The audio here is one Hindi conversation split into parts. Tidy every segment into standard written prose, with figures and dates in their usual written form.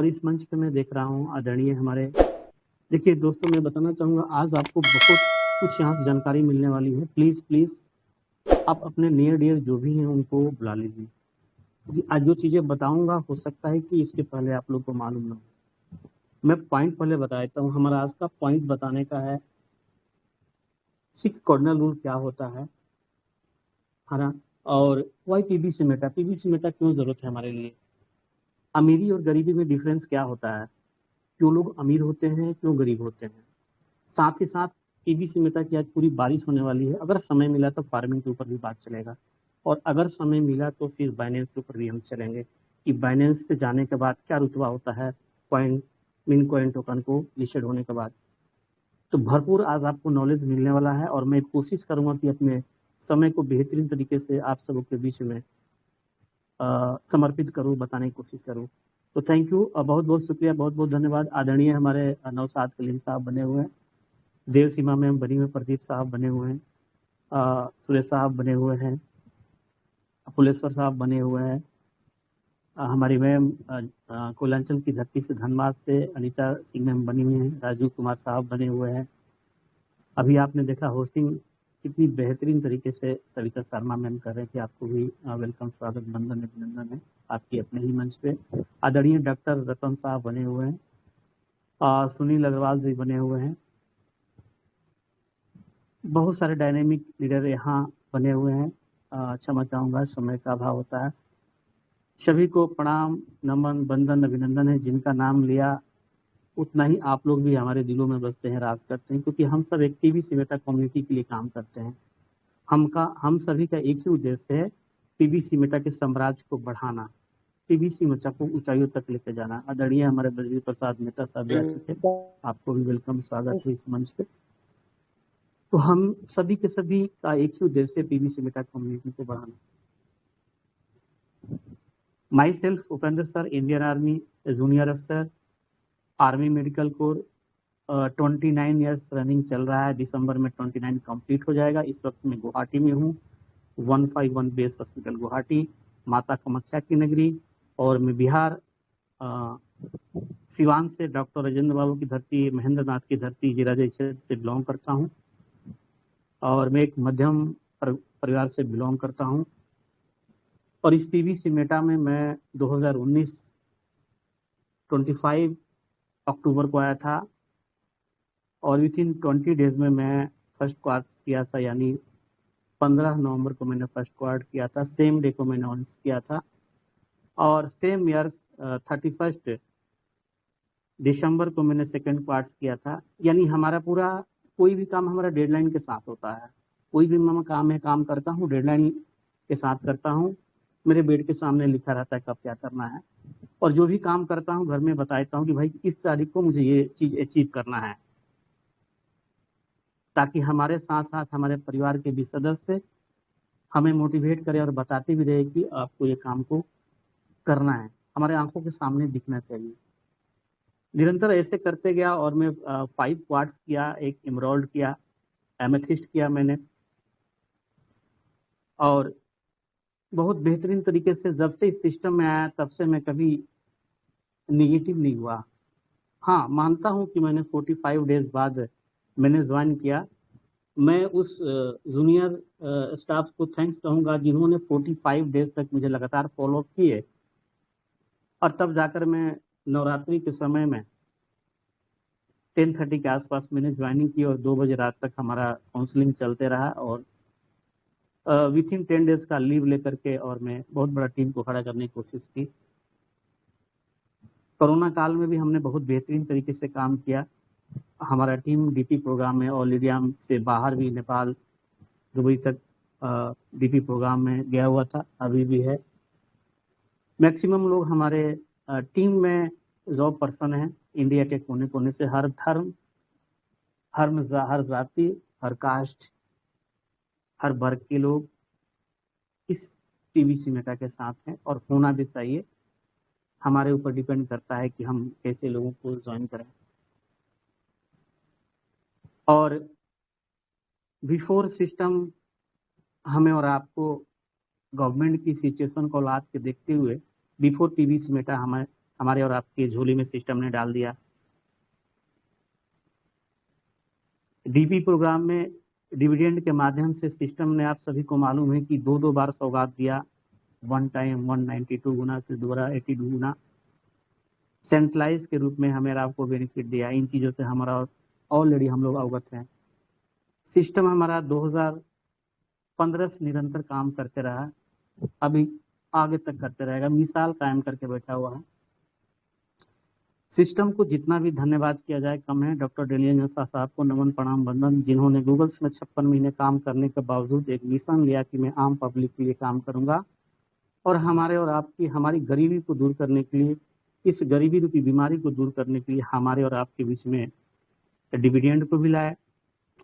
और इस मंच पे मैं देख रहा हूँ आदरणीय हमारे, देखिए दोस्तों, मैं बताना चाहूँगा आज आपको बहुत कुछ यहाँ से जानकारी मिलने वाली है। प्लीज़ प्लीज़ आप अपने नियर डियर जो भी हैं उनको बुला लीजिए, क्योंकि आज जो चीज़ें बताऊँगा हो सकता है कि इसके पहले आप लोग को मालूम ना हो। मैं पॉइंट पहले बता देता हूँ। हमारा आज का पॉइंट बताने का है 6 कार्डिनल रूल क्या होता है ना, और वाई पीबीसी मेटा क्यों ज़रूरत है हमारे लिए, अमीरी और गरीबी में डिफरेंस क्या होता है, क्यों लोग अमीर होते हैं, क्यों गरीब होते हैं। साथ ही साथ पीबीसी मेटा की आज पूरी बारिश होने वाली है। अगर समय मिला तो फार्मिंग के ऊपर भी बात चलेगा, और अगर समय मिला तो फिर बाइनेंस के ऊपर भी हम चलेंगे कि बाइनेंस पे जाने के बाद क्या रुतबा होता है कॉइन, मिन कॉइन टोकन को लिस्टेड होने के बाद। तो भरपूर आज आपको नॉलेज मिलने वाला है, और मैं कोशिश करूंगा कि अपने समय को बेहतरीन तरीके से आप सबों के बीच में समर्पित करूं, बताने की कोशिश करूं। तो थैंक यू, बहुत बहुत शुक्रिया, बहुत बहुत धन्यवाद। आदरणीय हमारे नौशाद कलीम साहब बने हुए हैं, देव सीमा में बनी हुए प्रदीप साहब बने हुए हैं, सुरेश साहब बने हुए हैं, फुलेश्वर साहब बने हुए हैं, हमारी मैम कोलांचल की धरती से धनबाद से अनीता सिंह मैम बनी हुई हैं, राजू कुमार साहब बने हुए हैं। अभी आपने देखा होस्टिंग कितनी बेहतरीन तरीके से सविता शर्मा मैम कर रहे थे। आपको भी वेलकम, स्वागत, वंदन, अभिनंदन है आपकी अपने ही मंच पे। आदरणीय डॉक्टर रतन साहब बने हुए हैं, सुनील अग्रवाल जी बने हुए हैं, बहुत सारे डायनेमिक लीडर यहाँ बने हुए हैं। क्षमा चाहूँगा, समय का अभाव होता है। सभी को प्रणाम, नमन, वंदन, अभिनंदन है। जिनका नाम लिया उतना ही आप लोग भी हमारे दिलों में बसते हैं, राज करते हैं, क्योंकि हम सब एक पीबीसी मेटा कम्युनिटी के लिए काम करते हैं। हम सभी का एक ही उद्देश्य है, पीबीसी मेटा के साम्राज्य को बढ़ाना, पीबीसी मेटा को ऊंचाइयों तक लेकर जाना। आदरणीय हमारे ब्रजेश प्रसाद मेहता साहब भी आ चुके हैं, आपको भी वेलकम, स्वागत है इस मंच पे। तो हम सभी के सभी का एक ही उद्देश्य है, पीबीसी मेटा कम्युनिटी को बढ़ाना। Myself Upendra sir, Indian army junior अफसर, army medical corps, 29 years running चल रहा है। दिसंबर में 29 कंप्लीट हो जाएगा। इस वक्त मैं गुवाहाटी में हूँ, 151 बेस हॉस्पिटल गुवाहाटी, माता कामाख्या की नगरी। और मैं बिहार सिवान से डॉक्टर राजेंद्र बाबू की धरती, महेंद्र नाथ की धरती, जिराजे क्षेत्र से बिलोंग करता हूँ, और मैं एक मध्यम परिवार से बिलोंग करता हूँ। और इस पीबीसी मेटा में मैं 2019 25 अक्टूबर को आया था, और विथ इन 20 डेज में मैं फर्स्ट क्वार्ट किया था, यानी 15 नवंबर को मैंने फर्स्ट क्वार्ट किया था, सेम डे को मैंने ऑनर्स किया था, और सेम ईयर्स 31 दिसंबर को मैंने सेकंड क्वार्ट किया था। यानी हमारा पूरा कोई भी काम हमारा डेडलाइन के साथ होता है। कोई भी मैं काम करता हूँ डेडलाइन के साथ करता हूँ। मेरे बेड के सामने लिखा रहता है कब क्या करना है, और जो भी काम करता हूँ घर में बताता हूँ कि भाई किस तारीख को मुझे ये चीज अचीव करना है, ताकि हमारे साथ साथ हमारे परिवार के भी सदस्य हमें मोटिवेट करें और बताते भी रहे कि आपको ये काम को करना है, हमारे आंखों के सामने दिखना चाहिए। निरंतर ऐसे करते गया, और मैं 5 क्वार्ट्स किया, एक इमराल्ड किया, एमेथिस्ट किया मैंने, और बहुत बेहतरीन तरीके से जब से इस सिस्टम में आया तब से मैं कभी निगेटिव नहीं हुआ। हाँ, मानता हूँ कि मैंने 45 डेज बाद मैंने ज्वाइन किया। मैं उस जूनियर स्टाफ को थैंक्स कहूँगा जिन्होंने 45 डेज तक मुझे लगातार फॉलो अप किए, और तब जाकर मैं नवरात्रि के समय में 10:30 के आसपास मैंने ज्वाइनिंग की, और 2 बजे रात तक हमारा काउंसलिंग चलते रहा, और विथ इन 10 डेज का लीव लेकर के और मैं बहुत बड़ा टीम को खड़ा करने की कोशिश की। कोरोना काल में भी हमने बहुत बेहतरीन तरीके से काम किया। हमारा टीम डीपी प्रोग्राम में ऑल इंडिया से बाहर भी, नेपाल, दुबई तक डीपी प्रोग्राम में गया हुआ था, अभी भी है। मैक्सिमम लोग हमारे टीम में जॉब पर्सन हैं, इंडिया के कोने कोने से, हर धर्म, हर जाति, हर कास्ट, हर वर्ग के लोग इस पीबीसी मेटा के साथ हैं, और होना भी चाहिए। हमारे ऊपर डिपेंड करता है कि हम कैसे लोगों को ज्वाइन करें। और बिफोर सिस्टम हमें और आपको गवर्नमेंट की सिचुएशन को लाद के देखते हुए, बिफोर पीबीसी मेटा हमें हमारे और आपके झोली में सिस्टम ने डाल दिया। डीपी प्रोग्राम में डिविडेंड के माध्यम से सिस्टम ने, आप सभी को मालूम है कि 2-2 बार सौगात दिया, 1 टाइम 192 गुना, फिर दोबारा 82 गुना सेंट्रलाइज के रूप में हमें और आपको बेनिफिट दिया। इन चीज़ों से हमारा ऑलरेडी हम लोग अवगत हैं। सिस्टम हमारा 2015 से निरंतर काम करते रहा, अभी आगे तक करते रहेगा, मिसाल कायम करके बैठा हुआ है। सिस्टम को जितना भी धन्यवाद किया जाए कम है। डॉक्टर डेलिया साहब को नमन प्रणाम वंदन, जिन्होंने गूगल्स में 56 महीने काम करने के बावजूद एक मिशन लिया कि मैं आम पब्लिक के लिए काम करूंगा और हमारे और आपकी हमारी गरीबी को दूर करने के लिए, इस गरीबी रूपी बीमारी को दूर करने के लिए हमारे और आपके बीच में डिविडेंड को भी लाया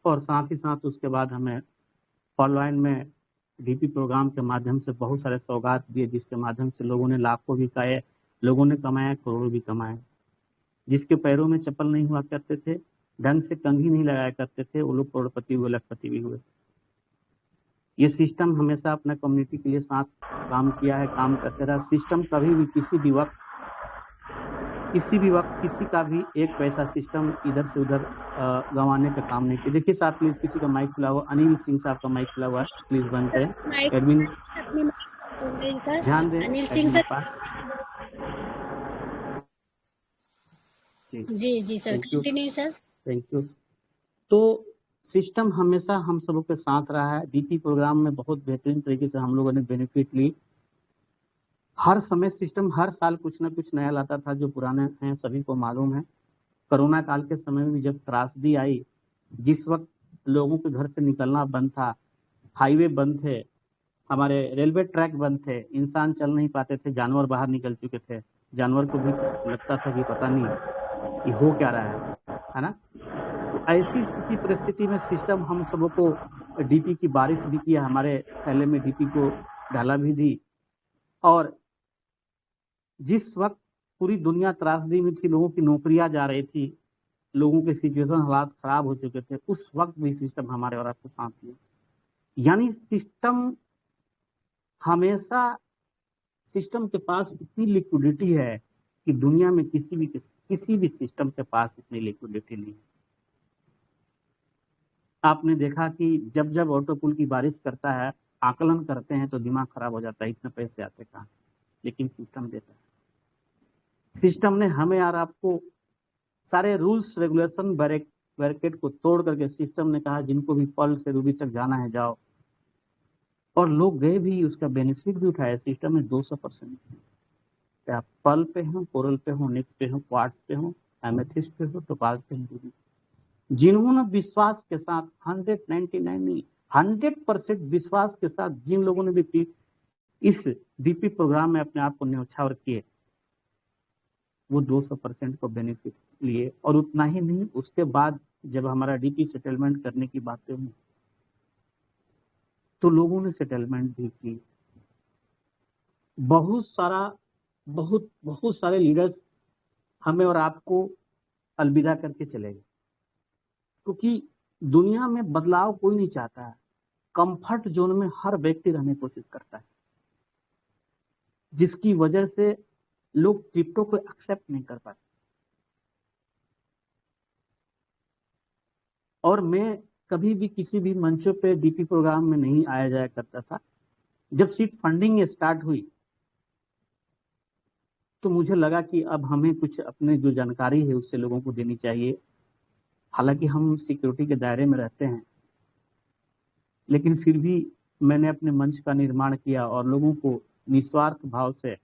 और साथ ही साथ उसके बाद हमें फॉलोइन में डीपी प्रोग्राम के माध्यम से बहुत सारे सौगात दिए, जिसके माध्यम से लोगों ने लाखों भी खाए, लोगों ने कमाया, करोड़ों भी कमाए। जिसके पैरों में चप्पल नहीं हुआ करते थे, ढंग से कंघी नहीं लगाया करते थे, वो लोग करोड़पति हुए, लखपति भी हुए। ये सिस्टम हमेशा अपना कम्युनिटी के लिए साथ काम किया है, काम करते रहा। सिस्टम कभी भी किसी भी वक्त किसी का भी एक पैसा सिस्टम इधर से उधर गंवाने का काम नहीं किया। देखिए साहब प्लीज, किसी का माइक खुला हुआ, अनिल सिंह साहब का माइक खुला हुआ है, प्लीज बंद करें। एडमिन ध्यान दें, अनिल सिंह सर। जी sir, continue sir. Thank you. तो सिस्टम हमेशा हम सबों के साथ रहा है। डीपी प्रोग्राम में बहुत बेहतरीन तरीके से हम लोगों ने बेनिफिट ली। हर समय सिस्टम हर साल कुछ ना कुछ नया लाता था, जो पुराने हैं सभी को मालूम है। कोरोना काल के समय में जब त्रासदी आई, जिस वक्त लोगों के घर से निकलना बंद था, हाईवे बंद थे, हमारे रेलवे ट्रैक बंद थे, इंसान चल नहीं पाते थे, जानवर बाहर निकल चुके थे, जानवर को भी लगता था कि पता नहीं ये हो क्या रहा है ना। तो ऐसी स्थिति परिस्थिति में सिस्टम हम सबों को डीपी की बारिश भी किया, हमारे थैले में डीपी को डाला भी दी। और जिस वक्त पूरी दुनिया त्रासदी में थी, लोगों की नौकरियां जा रही थी, लोगों के सिचुएशन हालात खराब हो चुके थे, उस वक्त भी सिस्टम हमारे और आपको साथ दिया। यानी सिस्टम के पास इतनी लिक्विडिटी है कि दुनिया में किसी भी सिस्टम के पास इतनी लिक्विडिटी नहीं है। आपने देखा कि जब जब ऑटो पुल की बारिश करता है, आकलन करते हैं तो दिमाग खराब हो जाता है, इतने पैसे आते कहाँ, लेकिन सिस्टम देता है। सिस्टम ने हमें और आपको सारे रूल्स रेगुलेशन बैरिकेड को तोड़ करके सिस्टम ने कहा जिनको भी पर्ल से रूबी तक जाना है जाओ, और लोग गए भी, उसका बेनिफिट भी उठाया। सिस्टम में 200%, क्या आप पर्ल पे हो, कोरल पे हो, निक्स पे हो, क्वार्ट्ज पे हो, एमेथिस्ट पे हो, टोपाज पे हो, जिन्होंने विश्वास के साथ 100% विश्वास के साथ जिन लोगों ने भी इस डीपी प्रोग्राम में अपने आप को न्यौछावर किए, वो 200% को बेनिफिट लिए। और उतना ही नहीं, उसके बाद जब हमारा डीपी सेटलमेंट करने की बातें हुई तो लोगों ने सेटलमेंट भी की। बहुत सारे लीडर्स हमें और आपको अलविदा करके चले गए, क्योंकि दुनिया में बदलाव कोई नहीं चाहता है। कंफर्ट जोन में हर व्यक्ति रहने की कोशिश करता है, जिसकी वजह से लोग क्रिप्टो को एक्सेप्ट नहीं कर पाते। और मैं कभी भी किसी भी मंचों पे डीपी प्रोग्राम में नहीं आया जाया करता था। जब सीट फंडिंग स्टार्ट हुई तो मुझे लगा कि अब हमें कुछ अपने जो जानकारी है उससे लोगों को देनी चाहिए। हालांकि हम सिक्योरिटी के दायरे में रहते हैं, लेकिन फिर भी मैंने अपने मंच का निर्माण किया और लोगों को निस्वार्थ भाव से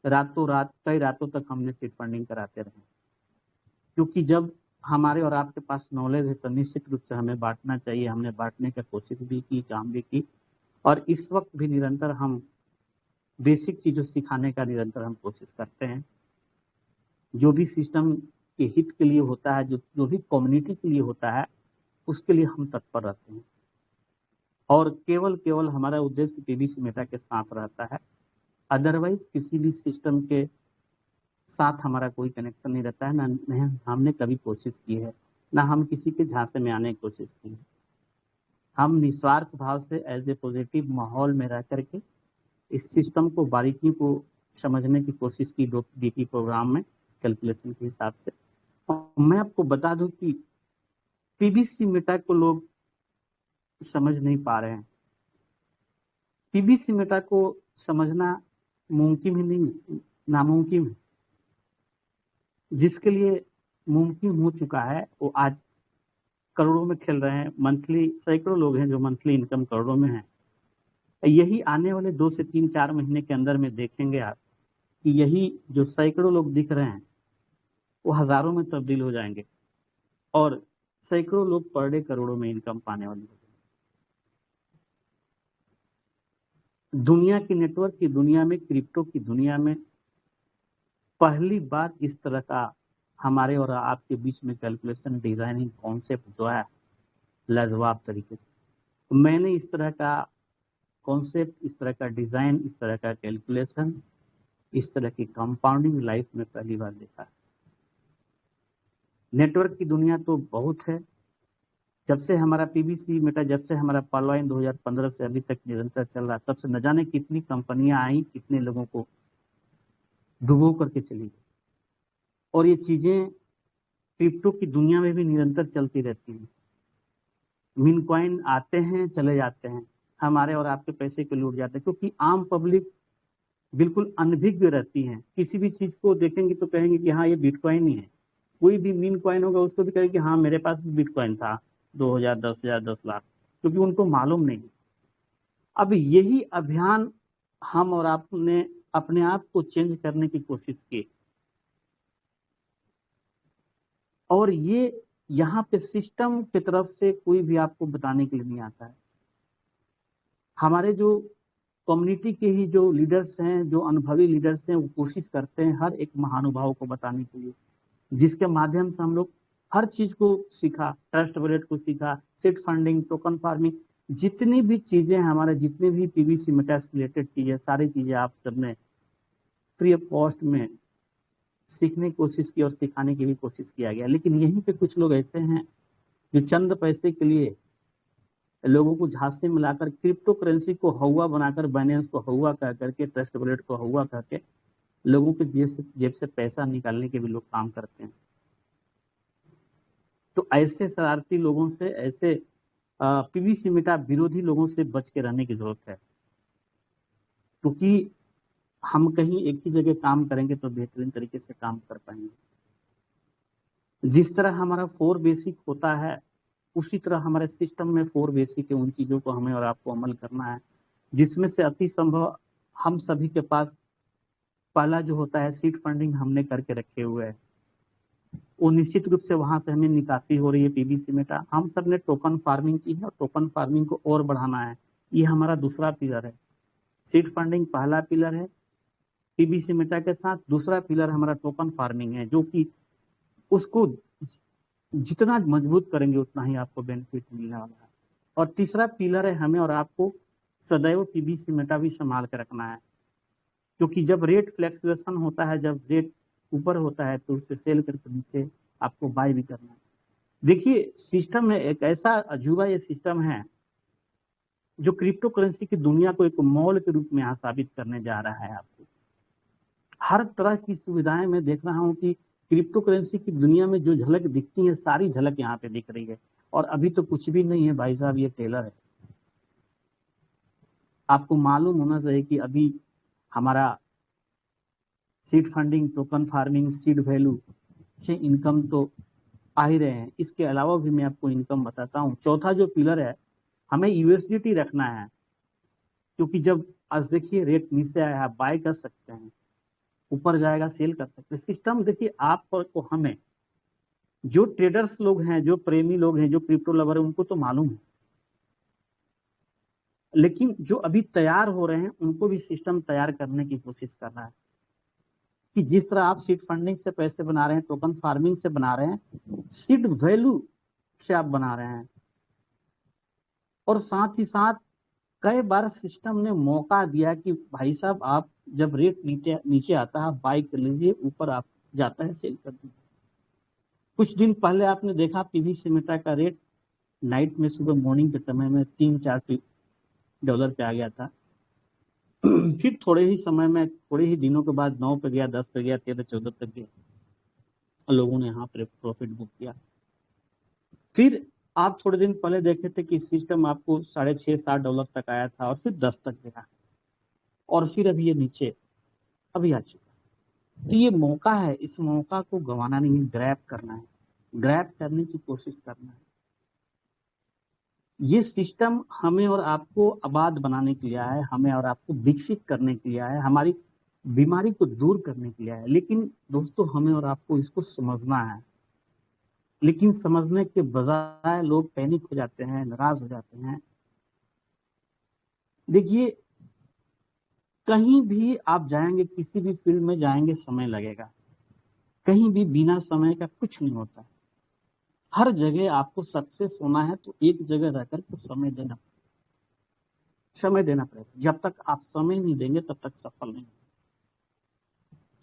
रातों रात, कई रातों तक हमने सीट फंडिंग कराते रहे। क्योंकि जब हमारे और आपके पास नॉलेज है तो निश्चित रूप से हमें बांटना चाहिए। हमने बांटने की कोशिश भी की, काम भी की, और इस वक्त भी निरंतर हम बेसिक चीजों सिखाने का निरंतर हम कोशिश करते हैं। जो भी सिस्टम के हित के लिए होता है, जो भी कम्युनिटी के लिए होता है, उसके लिए हम तत्पर रहते हैं। और केवल हमारा उद्देश्य पीबीसी मेटा के साथ रहता है। अदरवाइज किसी भी सिस्टम के साथ हमारा कोई कनेक्शन नहीं रहता है, ना हमने कभी कोशिश की है, ना हम किसी के झांसे में आने की कोशिश की है। हम निस्वार्थ भाव से एज ए पॉजिटिव माहौल में रह करके इस सिस्टम को, बारीकी को समझने की कोशिश की डीपी प्रोग्राम में कैलकुलेशन के हिसाब से। और मैं आपको बता दूं कि पीवीसी मेटा को लोग समझ नहीं पा रहे हैं। पीवीसी मेटा को समझना मुमकिन ही नहीं, नामुमकिन है। जिसके लिए मुमकिन हो चुका है वो आज करोड़ों में खेल रहे हैं। मंथली सैकड़ों लोग हैं जो मंथली इनकम करोड़ों में है। यही आने वाले 2 से 3-4 महीने के अंदर में देखेंगे आप कि यही जो सैकड़ों लोग दिख रहे हैं वो हजारों में तब्दील हो जाएंगे और सैकड़ों लोग पर डे करोड़ों में इनकम पाने वाले हैं। दुनिया की नेटवर्क की दुनिया में, क्रिप्टो की दुनिया में पहली बार इस तरह का हमारे और आपके बीच में कैलकुलेशन डिजाइनिंग कॉन्सेप्ट जो है लाजवाब तरीके से, मैंने इस तरह का कॉन्सेप्ट, इस तरह का डिजाइन, इस तरह का कैलकुलेशन, इस तरह की कंपाउंडिंग लाइफ में पहली बार देखा है। नेटवर्क की दुनिया तो बहुत है। जब से हमारा पीवीसी मेटा, जब से हमारा पालवाइन 2015 से अभी तक निरंतर चल रहा है, तब से न जाने कितनी कंपनियां आई, कितने लोगों को डुबो करके चली गई। और ये चीजें क्रिप्टो की दुनिया में भी निरंतर चलती रहती हैं। मीन कॉइन आते हैं, चले जाते हैं, हमारे और आपके पैसे को लूट जाते हैं, क्योंकि आम पब्लिक बिल्कुल अनभिज्ञ रहती है। किसी भी चीज को देखेंगे तो कहेंगे कि हाँ ये बिटकॉइन ही है। कोई भी मीन कॉइन होगा उसको भी कहेंगे कि हाँ मेरे पास भी बिटकॉइन था 2000, 10,000, 10 लाख, क्योंकि उनको मालूम नहीं। अब यही अभियान हम और आपने अपने आप को चेंज करने की कोशिश की, और ये यहाँ पे सिस्टम की तरफ से कोई भी आपको बताने के लिए नहीं आता है। हमारे जो कम्युनिटी के ही जो लीडर्स हैं, जो अनुभवी लीडर्स हैं, वो कोशिश करते हैं हर एक महानुभाव को बताने के लिए, जिसके माध्यम से हम लोग हर चीज को सीखा, ट्रस्ट वॉलेट को सीखा, सीड फंडिंग, टोकन फार्मिंग, जितनी भी चीजें हमारे, जितने भी पीवीसी मेटा से रिलेटेड चीजें, सारी चीजें आप सबने फ्री ऑफ कॉस्ट में सीखने की कोशिश की और सिखाने की भी कोशिश किया गया। लेकिन यहीं पे कुछ लोग ऐसे हैं जो चंद पैसे के लिए लोगों को झांसे में लाकर क्रिप्टो करेंसी को हवा बनाकर, बाइनेंस को हवा कह करके, ट्रस्ट वॉलेट को हवा करके लोगों के जेब से पैसा निकालने के भी लोग काम करते हैं। तो ऐसे शरारती लोगों से, ऐसे पीवीसी मेटा विरोधी लोगों से बच के रहने की जरूरत है, क्योंकि हम कहीं एक ही जगह काम करेंगे तो बेहतरीन तरीके से काम कर पाएंगे। जिस तरह हमारा 4 बेसिक होता है, उसी तरह हमारे सिस्टम में 4 बेसिक है। उन चीजों को हमें और आपको अमल करना है, जिसमें से अति संभव हम सभी के पास पहला जो होता है सीड फंडिंग हमने करके रखे हुए है, वो निश्चित रूप से वहां से हमें निकासी हो रही है पीवीसी मेटा। हम सब ने टोकन फार्मिंग की है और टोकन फार्मिंग को और बढ़ाना है, ये हमारा दूसरा पिलर है। सीड फंडिंग पहला पिलर है पीवीसी मेटा के साथ, दूसरा पिलर हमारा टोकन फार्मिंग है, जो कि उसको जितना मजबूत करेंगे उतना ही आपको बेनिफिट मिलने वाला है। और तीसरा पिलर है हमें और आपको सदैव पीवीसी मेटा भी संभाल के रखना है, क्योंकि जब रेट फ्लैक्चुएशन होता है, जब रेट ऊपर होता है तो उसे सेल करके नीचे आपको बाय भी करना है। देखिए सिस्टम में एक ऐसा अजूबा ये सिस्टम है जो क्रिप्टो करेंसी की दुनिया को एक मॉल के रूप में यहाँ साबित करने जा रहा है। आपको हर तरह की सुविधाएं मैं देख रहा हूँ कि क्रिप्टो करेंसी की दुनिया में जो झलक दिखती है, सारी झलक यहाँ पे दिख रही है। और अभी तो कुछ भी नहीं है भाई साहब, ये टेलर है। आपको मालूम होना चाहिए कि अभी हमारा seed funding, token farming, seed value से इनकम तो आ ही रहे हैं। इसके अलावा भी मैं आपको इनकम बताता हूँ। चौथा जो पिलर है, हमें यूएसडीटी रखना है, क्योंकि जब आज देखिए रेट नीचे आया है, बाय कर सकते हैं, ऊपर जाएगा सेल कर सकते हैं। सिस्टम देखिए आप को, हमें जो ट्रेडर्स लोग हैं, जो प्रेमी लोग हैं, जो क्रिप्टो लवर है, उनको तो मालूम है, लेकिन जो अभी तैयार हो रहे हैं उनको भी सिस्टम तैयार करने की कोशिश कर रहा है कि जिस तरह आप सीड फंडिंग से पैसे बना रहे हैं, टोकन फार्मिंग से बना रहे हैं, सीड वैल्यू से आप बना रहे हैं। और साथ ही साथ कई बार सिस्टम ने मौका दिया कि भाई साहब आप जब रेट नीचे आता है बाय कर लीजिए, ऊपर आप जाता है सेल कर दीजिए। कुछ दिन पहले आपने देखा पीवीसी मेटा का रेट नाइट में, सुबह मॉर्निंग के समय में $3-4 पे आ गया था। फिर थोड़े ही समय में, थोड़े ही दिनों के बाद 9 पे गया, 10 पे गया, 13, 14 तक गया, लोगों ने यहाँ पर प्रॉफिट बुक किया। फिर आप थोड़े दिन पहले देखे थे कि सिस्टम आपको $6.5-7 तक आया था और फिर 10 तक गया, और फिर अभी ये नीचे अभी आ चुका। तो ये मौका है, इस मौका को गंवाना नहीं, ग्रैब करना है, ग्रैब करने की कोशिश करना है। ये सिस्टम हमें और आपको आबाद बनाने के लिए आया है, हमें और आपको विकसित करने के लिए आया है, हमारी बीमारी को दूर करने के लिए आया है। लेकिन दोस्तों, हमें और आपको इसको समझना है। लेकिन समझने के बजाय लोग पैनिक हो जाते हैं, नाराज हो जाते हैं। देखिए, कहीं भी आप जाएंगे, किसी भी फील्ड में जाएंगे, समय लगेगा। कहीं भी बिना समय का कुछ नहीं होता। हर जगह आपको सक्सेस होना है तो एक जगह रहकर तो समय देना पड़ेगा। जब तक आप समय नहीं देंगे तब तक सफल नहीं।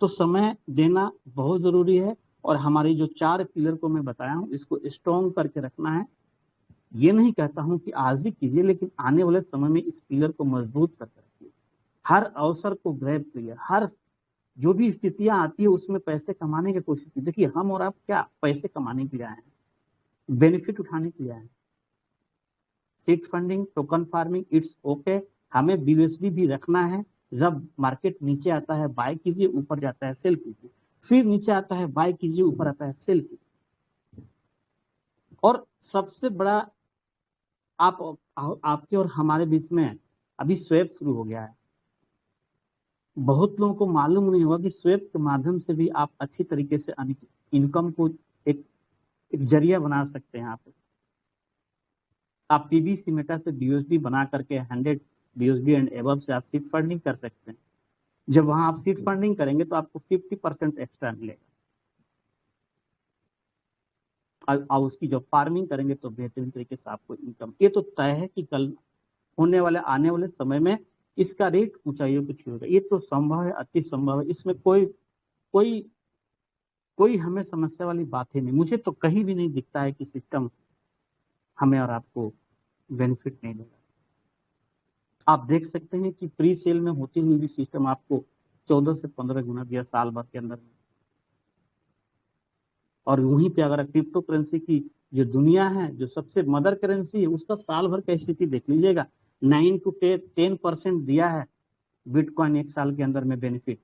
तो समय देना बहुत जरूरी है। और हमारी जो 4 पिलर को मैं बताया हूं, इसको स्ट्रॉन्ग करके रखना है। ये नहीं कहता हूं कि आज ही कीजिए, लेकिन आने वाले समय में इस पिलर को मजबूत करके रखिए। हर अवसर को ग्रैब करिए। हर जो भी स्थितियां आती है उसमें पैसे कमाने की कोशिश कीजिए। देखिए, हम और आप क्या पैसे कमाने के लिए आए हैं, बेनिफिट उठाने के लिए आए हैं। Seed funding, token farming, it's okay. हमें बीएसबी भी रखना है। जब मार्केट नीचे आता है बाय कीजिए, ऊपर जाता है सेल कीजिए, फिर नीचे आता है बाय कीजिए, ऊपर आता है सेल कीजिए। और सबसे बड़ा, आपके और हमारे बीच में अभी स्वेप शुरू हो गया है। बहुत लोगों को मालूम नहीं होगा कि स्वेप के माध्यम से भी आप अच्छी तरीके से इनकम को एक जरिया बना सकते हैं। आप पीबीसी मेटा से बीओएसबी बना करके 100 बीओएसबी एंड एबव से आप सीड फंडिंग कर सकते हैं। जब वहां आप सीड फंडिंग करेंगे तो आपको 50% एक्स्ट्रा मिलेगा। और उसकी जब फार्मिंग करेंगे तो बेहतरीन तरीके से आपको इनकम। ये तो तय है कि कल होने वाले, आने वाले समय में इसका रेट ऊंचाइयों को छूएगा। ये तो संभव है, अति संभव है। इसमें कोई कोई कोई हमें समस्या वाली बात ही नहीं। मुझे तो कहीं भी नहीं दिखता है कि सिस्टम हमें और आपको बेनिफिट नहीं देगा। आप देख सकते हैं कि प्री सेल में होती हुई भी सिस्टम आपको 14 से 15 गुना दिया साल भर के अंदर में। और वहीं पे अगर क्रिप्टो करेंसी की जो दुनिया है, जो सबसे मदर करेंसी है, उसका साल भर की स्थिति देख लीजिएगा। 9 to 10% दिया है बिटकॉइन एक साल के अंदर में बेनिफिट।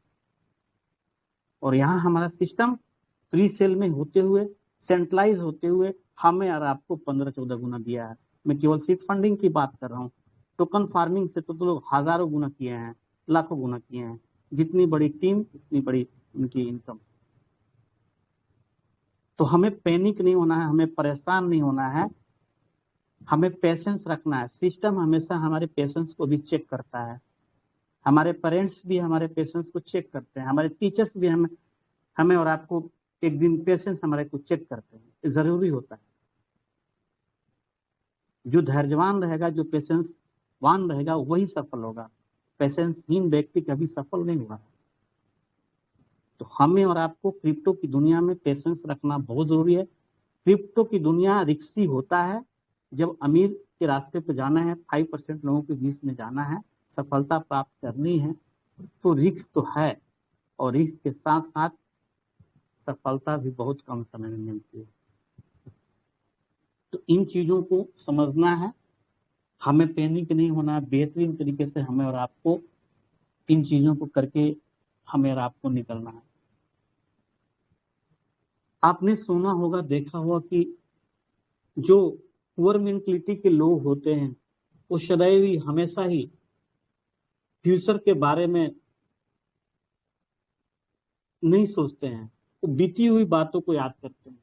और यहाँ हमारा सिस्टम प्री सेल में होते हुए, सेंट्रलाइज होते हुए, हमें और आपको 15-14 गुना दिया है। मैं केवल सीड फंडिंग की बात कर रहा हूँ। टोकन फार्मिंग से तो लोग हजारों गुना किए हैं, लाखों गुना किए हैं। जितनी बड़ी टीम उतनी बड़ी उनकी इनकम। तो हमें पैनिक नहीं होना है, हमें परेशान नहीं होना है, हमें पेशेंस रखना है। सिस्टम हमेशा हमारे पेशेंस को भी चेक करता है। हमारे पेरेंट्स भी हमारे पेशेंस को चेक करते हैं, हमारे टीचर्स भी हमें और आपको एक दिन पेशेंस हमारे को चेक करते हैं। ये जरूरी होता है। जो धैर्यवान रहेगा, जो पेशेंसवान रहेगा, वही सफल होगा। पेशेंसहीन व्यक्ति कभी सफल नहीं हुआ। तो हमें और आपको क्रिप्टो की दुनिया में पेशेंस रखना बहुत जरूरी है। क्रिप्टो की दुनिया रिस्की होता है। जब अमीर के रास्ते पे जाना है, 5% लोगों के बीच में जाना है, सफलता प्राप्त करनी है, तो रिस्क तो है। और रिस्क के साथ साथ सफलता भी बहुत कम समय में मिलती है। तो इन चीजों को समझना है, हमें पैनिक नहीं होना। बेहतरीन तरीके से हमें और आपको इन चीजों को करके हमें और आपको निकलना है। आपने सुना होगा, देखा होगा कि जो पुअर मेंटलिटी के लोग होते हैं वो सदैव ही, हमेशा ही फ्यूचर के बारे में नहीं सोचते हैं। वो बीती हुई बातों को याद करते हैं।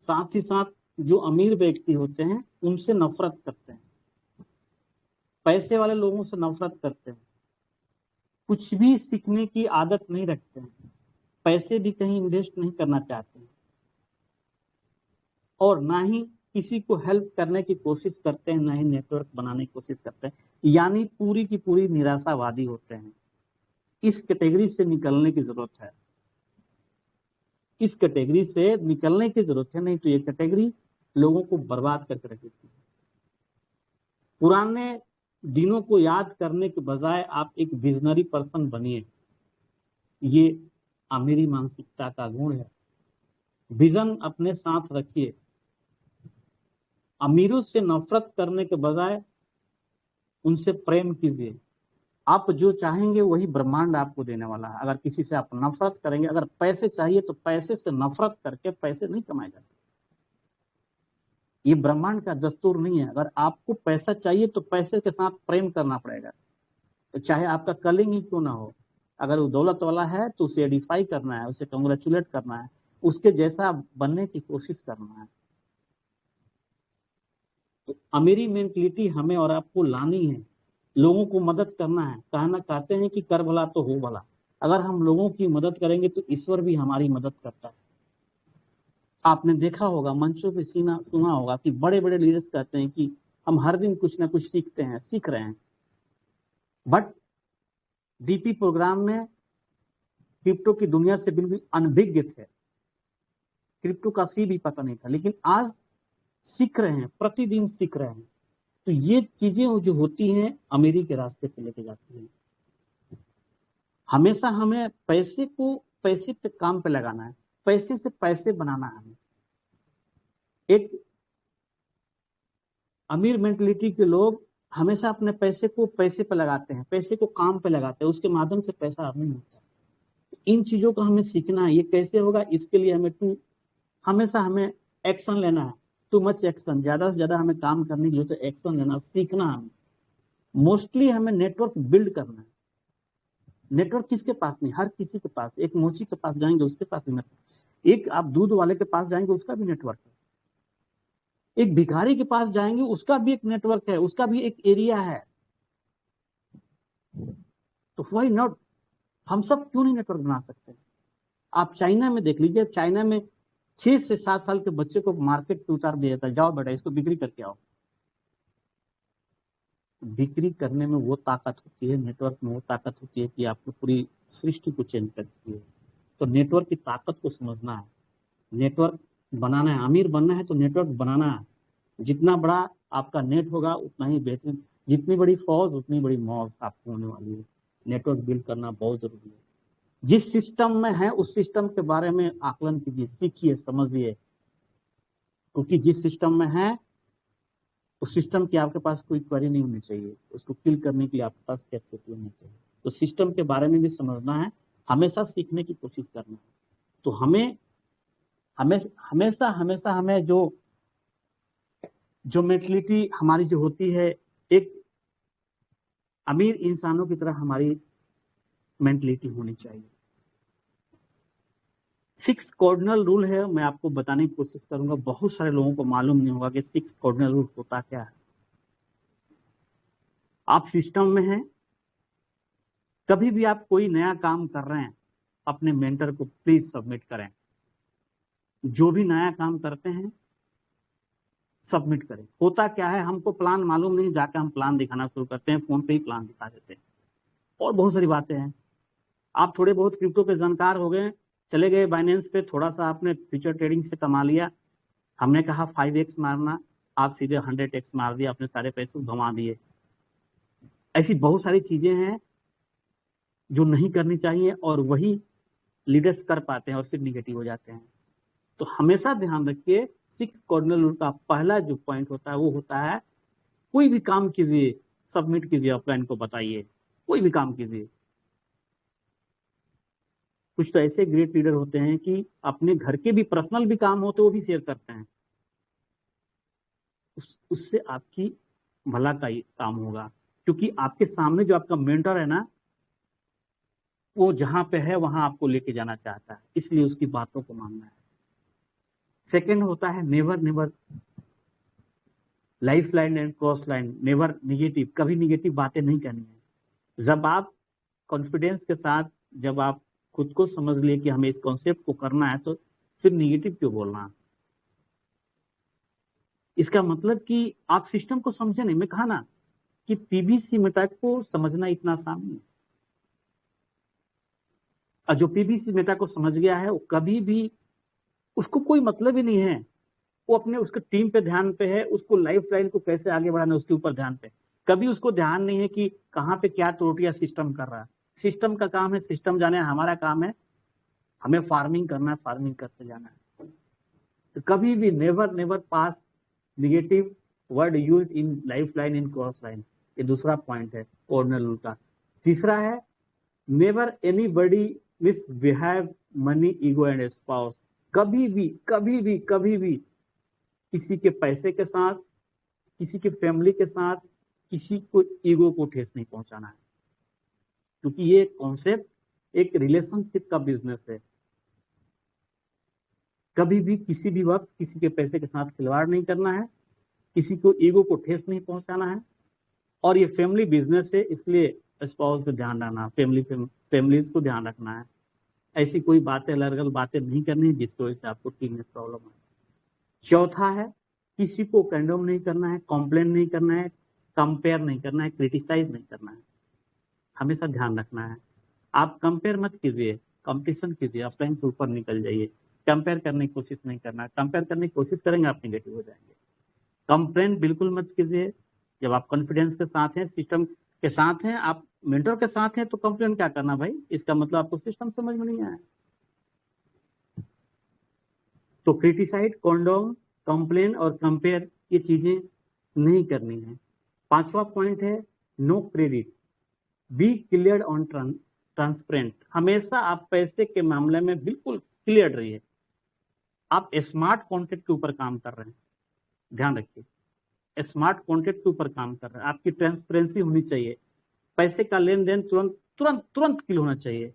साथ ही साथ जो अमीर व्यक्ति होते हैं उनसे नफरत करते हैं, पैसे वाले लोगों से नफरत करते हैं, कुछ भी सीखने की आदत नहीं रखते हैं, पैसे भी कहीं इन्वेस्ट नहीं करना चाहते हैं, और ना ही किसी को हेल्प करने की कोशिश करते हैं, ना ही नेटवर्क बनाने की कोशिश करते हैं। यानी पूरी की पूरी निराशावादी होते हैं। इस कैटेगरी से निकलने की जरूरत है। इस कैटेगरी से निकलने की जरूरत है, नहीं तो ये कैटेगरी लोगों को बर्बाद करके रख देती है। पुराने दिनों को याद करने के बजाय आप एक विजनरी पर्सन बनिए। ये आमिरी मानसिकता का गुण है। विजन अपने साथ रखिए। अमीरों से नफरत करने के बजाय उनसे प्रेम कीजिए। आप जो चाहेंगे वही ब्रह्मांड आपको देने वाला है। अगर किसी से आप नफरत करेंगे, अगर पैसे चाहिए तो पैसे से नफरत करके पैसे नहीं कमाए जा सकते। ये ब्रह्मांड का दस्तूर नहीं है। अगर आपको पैसा चाहिए तो पैसे के साथ प्रेम करना पड़ेगा, तो चाहे आपका कलिंग ही क्यों ना हो। अगर वो दौलत वाला है तो उसे एडिफाई करना है, उसे कंग्रेचुलेट करना है, उसके जैसा बनने की कोशिश करना है। तो अमीरी मेंटलिटी हमें और आपको लानी है। लोगों को मदद करना है। कहते हैं कि कर भला तो हो भला। अगर हम लोगों की मदद करेंगे तो ईश्वर भी हमारी मदद करता है। आपने देखा होगा, मंचों पे सुना होगा कि बड़े बड़े लीडर्स कहते हैं कि हम हर दिन कुछ ना कुछ सीख रहे हैं। बट डीपी प्रोग्राम में क्रिप्टो की दुनिया से बिल्कुल अनभिज्ञ थे। क्रिप्टो का सी भी पता नहीं था, लेकिन आज सीख रहे हैं, प्रतिदिन सीख रहे हैं। तो ये चीजें जो होती हैं अमीरी के रास्ते पे लेके जाती हैं। हमेशा हमें पैसे पे काम पे लगाना है, पैसे से पैसे बनाना है। हमें एक अमीर मेंटलिटी के लोग हमेशा अपने पैसे को पैसे पे लगाते हैं, पैसे को काम पे लगाते हैं, उसके माध्यम से पैसा अर्निंग होता है। इन चीजों को हमें सीखना है। ये कैसे होगा, इसके लिए हमेशा हमें एक्शन लेना है। टू मच एक्शन, ज्यादा से ज्यादा हमें काम करने के लिए तो एक्शन लेना, सीखना। हमें मोस्टली हमें नेटवर्क बिल्ड करना है। नेटवर्क किसके पास नहीं, हर किसी के पास। एक मोची के पास जाएंगे उसके पास भी नेटवर्क, एक आप दूध वाले के पास जाएंगे उसका भी नेटवर्क है, एक भिखारी के पास जाएंगे उसका भी एक नेटवर्क है, उसका भी एक एरिया है। तो व्हाई नॉट, हम सब क्यों नहीं नेटवर्क बना सकते। आप चाइना में देख लीजिए, चाइना में 6 से 7 साल के बच्चे को मार्केट पे उतार दिया जाता है, जाओ बेटा इसको बिक्री करके आओ। बिक्री करने में वो ताकत होती है, नेटवर्क में वो ताकत होती है कि आपको पूरी सृष्टि को चेंज करती है। तो नेटवर्क की ताकत को समझना है, नेटवर्क बनाना है। अमीर बनना है तो नेटवर्क बनाना है। जितना बड़ा आपका नेट होगा उतना ही बेहतरीन, जितनी बड़ी फौज उतनी बड़ी मौज आपको होने वाली है। नेटवर्क बिल्ड करना बहुत जरूरी है। जिस सिस्टम में है उस सिस्टम के बारे में आकलन कीजिए, सीखिए, समझिए। क्योंकि जिस सिस्टम में है उस सिस्टम की आपके पास कोई क्वेरी नहीं होनी चाहिए, उसको किल करने के लिए आपके पास कैपेसिटी होनी चाहिए। तो सिस्टम के बारे में भी समझना है, हमेशा सीखने की कोशिश करना है। तो हमेशा हमें जो मेंटलिटी हमारी जो होती है, एक अमीर इंसानों की तरह हमारी मेंटलिटी होनी चाहिए। 6 कार्डिनल रूल है, मैं आपको बताने की कोशिश करूंगा। बहुत सारे लोगों को मालूम नहीं होगा कि 6 कार्डिनल रूल होता क्या है। आप सिस्टम में हैं, कभी भी आप कोई नया काम कर रहे हैं, अपने मेंटर को प्लीज सबमिट करें। जो भी नया काम करते हैं सबमिट करें। होता क्या है, हमको प्लान मालूम नहीं, जाकर हम प्लान दिखाना शुरू करते हैं, फोन पे ही प्लान दिखा देते हैं। और बहुत सारी बातें हैं। आप थोड़े बहुत क्रिप्टो के जानकार हो गए, चले गए बाइनेंस पे, थोड़ा सा आपने फ्यूचर ट्रेडिंग से कमा लिया। हमने कहा 5x मारना, आप सीधे 100x मार दिया, अपने सारे पैसे गंवा दिए। ऐसी बहुत सारी चीजें हैं जो नहीं करनी चाहिए, और वही लीडर्स कर पाते हैं और फिर निगेटिव हो जाते हैं। तो हमेशा ध्यान रखिए, 6 कार्डिनल रूल का पहला जो पॉइंट होता है वो होता है, कोई भी काम कीजिए सबमिट कीजिए, अपलाइन को बताइए। कोई भी काम कीजिए। कुछ तो ऐसे ग्रेट लीडर होते हैं कि अपने घर के भी पर्सनल भी काम होते वो भी शेयर करते हैं। उससे आपकी भला का ही काम होगा, क्योंकि आपके सामने जो आपका मेंटर है ना, वो जहां पे है वहां आपको लेके जाना चाहता है, इसलिए उसकी बातों को मानना है। सेकंड होता है never life line and cross line, never negative. कभी निगेटिव बातें नहीं करनी है। जब आप कॉन्फिडेंस के साथ, जब आप खुद को समझ लिए कि हमें इस कॉन्सेप्ट को करना है, तो फिर निगेटिव क्यों बोलना। इसका मतलब कि आप सिस्टम को समझे नहीं। मैं कहा ना कि पीबीसी मेटा को समझना इतना आसान नहीं। और जो पीबीसी मेटा को समझ गया है, वो कभी भी, उसको कोई मतलब ही नहीं है, वो अपने उसके टीम पे ध्यान पे है, उसको लाइफ लाइन को कैसे आगे बढ़ाना है उसके ऊपर ध्यान पे। कभी उसको ध्यान नहीं है कि कहाँ पे क्या त्रुटियां सिस्टम कर रहा है। सिस्टम का काम है सिस्टम जाने, हमारा काम है हमें फार्मिंग करना है, फार्मिंग करते जाना है। तो कभी भी never never pass negative word use in life line, in cross line. ये दूसरा पॉइंट है ऑर्डिनल रूल का। तीसरा है never anybody misbehave money ego and spouse. कभी भी कभी भी कभी भी किसी के पैसे के साथ, किसी के फैमिली के साथ, किसी को ईगो को ठेस नहीं पहुंचाना है, क्योंकि ये कॉन्सेप्ट एक रिलेशनशिप का बिजनेस है। कभी भी किसी भी वक्त किसी के पैसे के साथ खिलवाड़ नहीं करना है, किसी को ईगो को ठेस नहीं पहुंचाना है। और ये फैमिली बिजनेस है, इसलिए स्पाउस को ध्यान रखना, फैमिलीज को ध्यान रखना है। ऐसी कोई बातें अलग बातें नहीं करनी है जिसकी वजह से आपको टीम में प्रॉब्लम है। चौथा है किसी को कंडोम नहीं करना है, कॉम्प्लेन नहीं करना है, कंपेयर नहीं करना है, क्रिटिसाइज नहीं करना है। हमेशा ध्यान रखना है आप कंपेयर मत कीजिए, कंपटीशन कीजिए, अपलाइन से ऊपर निकल जाइए। कंपेयर करने की कोशिश नहीं करना है, कंपेयर करने की कोशिश करेंगे आप नेगेटिव हो जाएंगे। कंप्लेन बिल्कुल मत कीजिए। जब आप कॉन्फिडेंस के साथ हैं, सिस्टम के साथ हैं, आप मेंटर के साथ हैं, तो कंप्लेन क्या करना भाई, इसका मतलब आपको सिस्टम समझ में नहीं आया। तो क्रिटिसाइड, कॉन्डोम, कंप्लेन और कंपेयर ये चीजें नहीं करनी है। पांचवा पॉइंट है no credit, be clear on transparent. हमेशा आप पैसे के मामले में बिल्कुल क्लियर रहिए। आप स्मार्ट कॉन्ट्रैक्ट के ऊपर काम कर रहे हैं, ध्यान रखिए, स्मार्ट कॉन्ट्रैक्ट के ऊपर काम कर रहे हैं। आपकी ट्रांसपेरेंसी होनी चाहिए। पैसे का लेन देन तुरंत तुरंत तुरंत क्लियर होना चाहिए।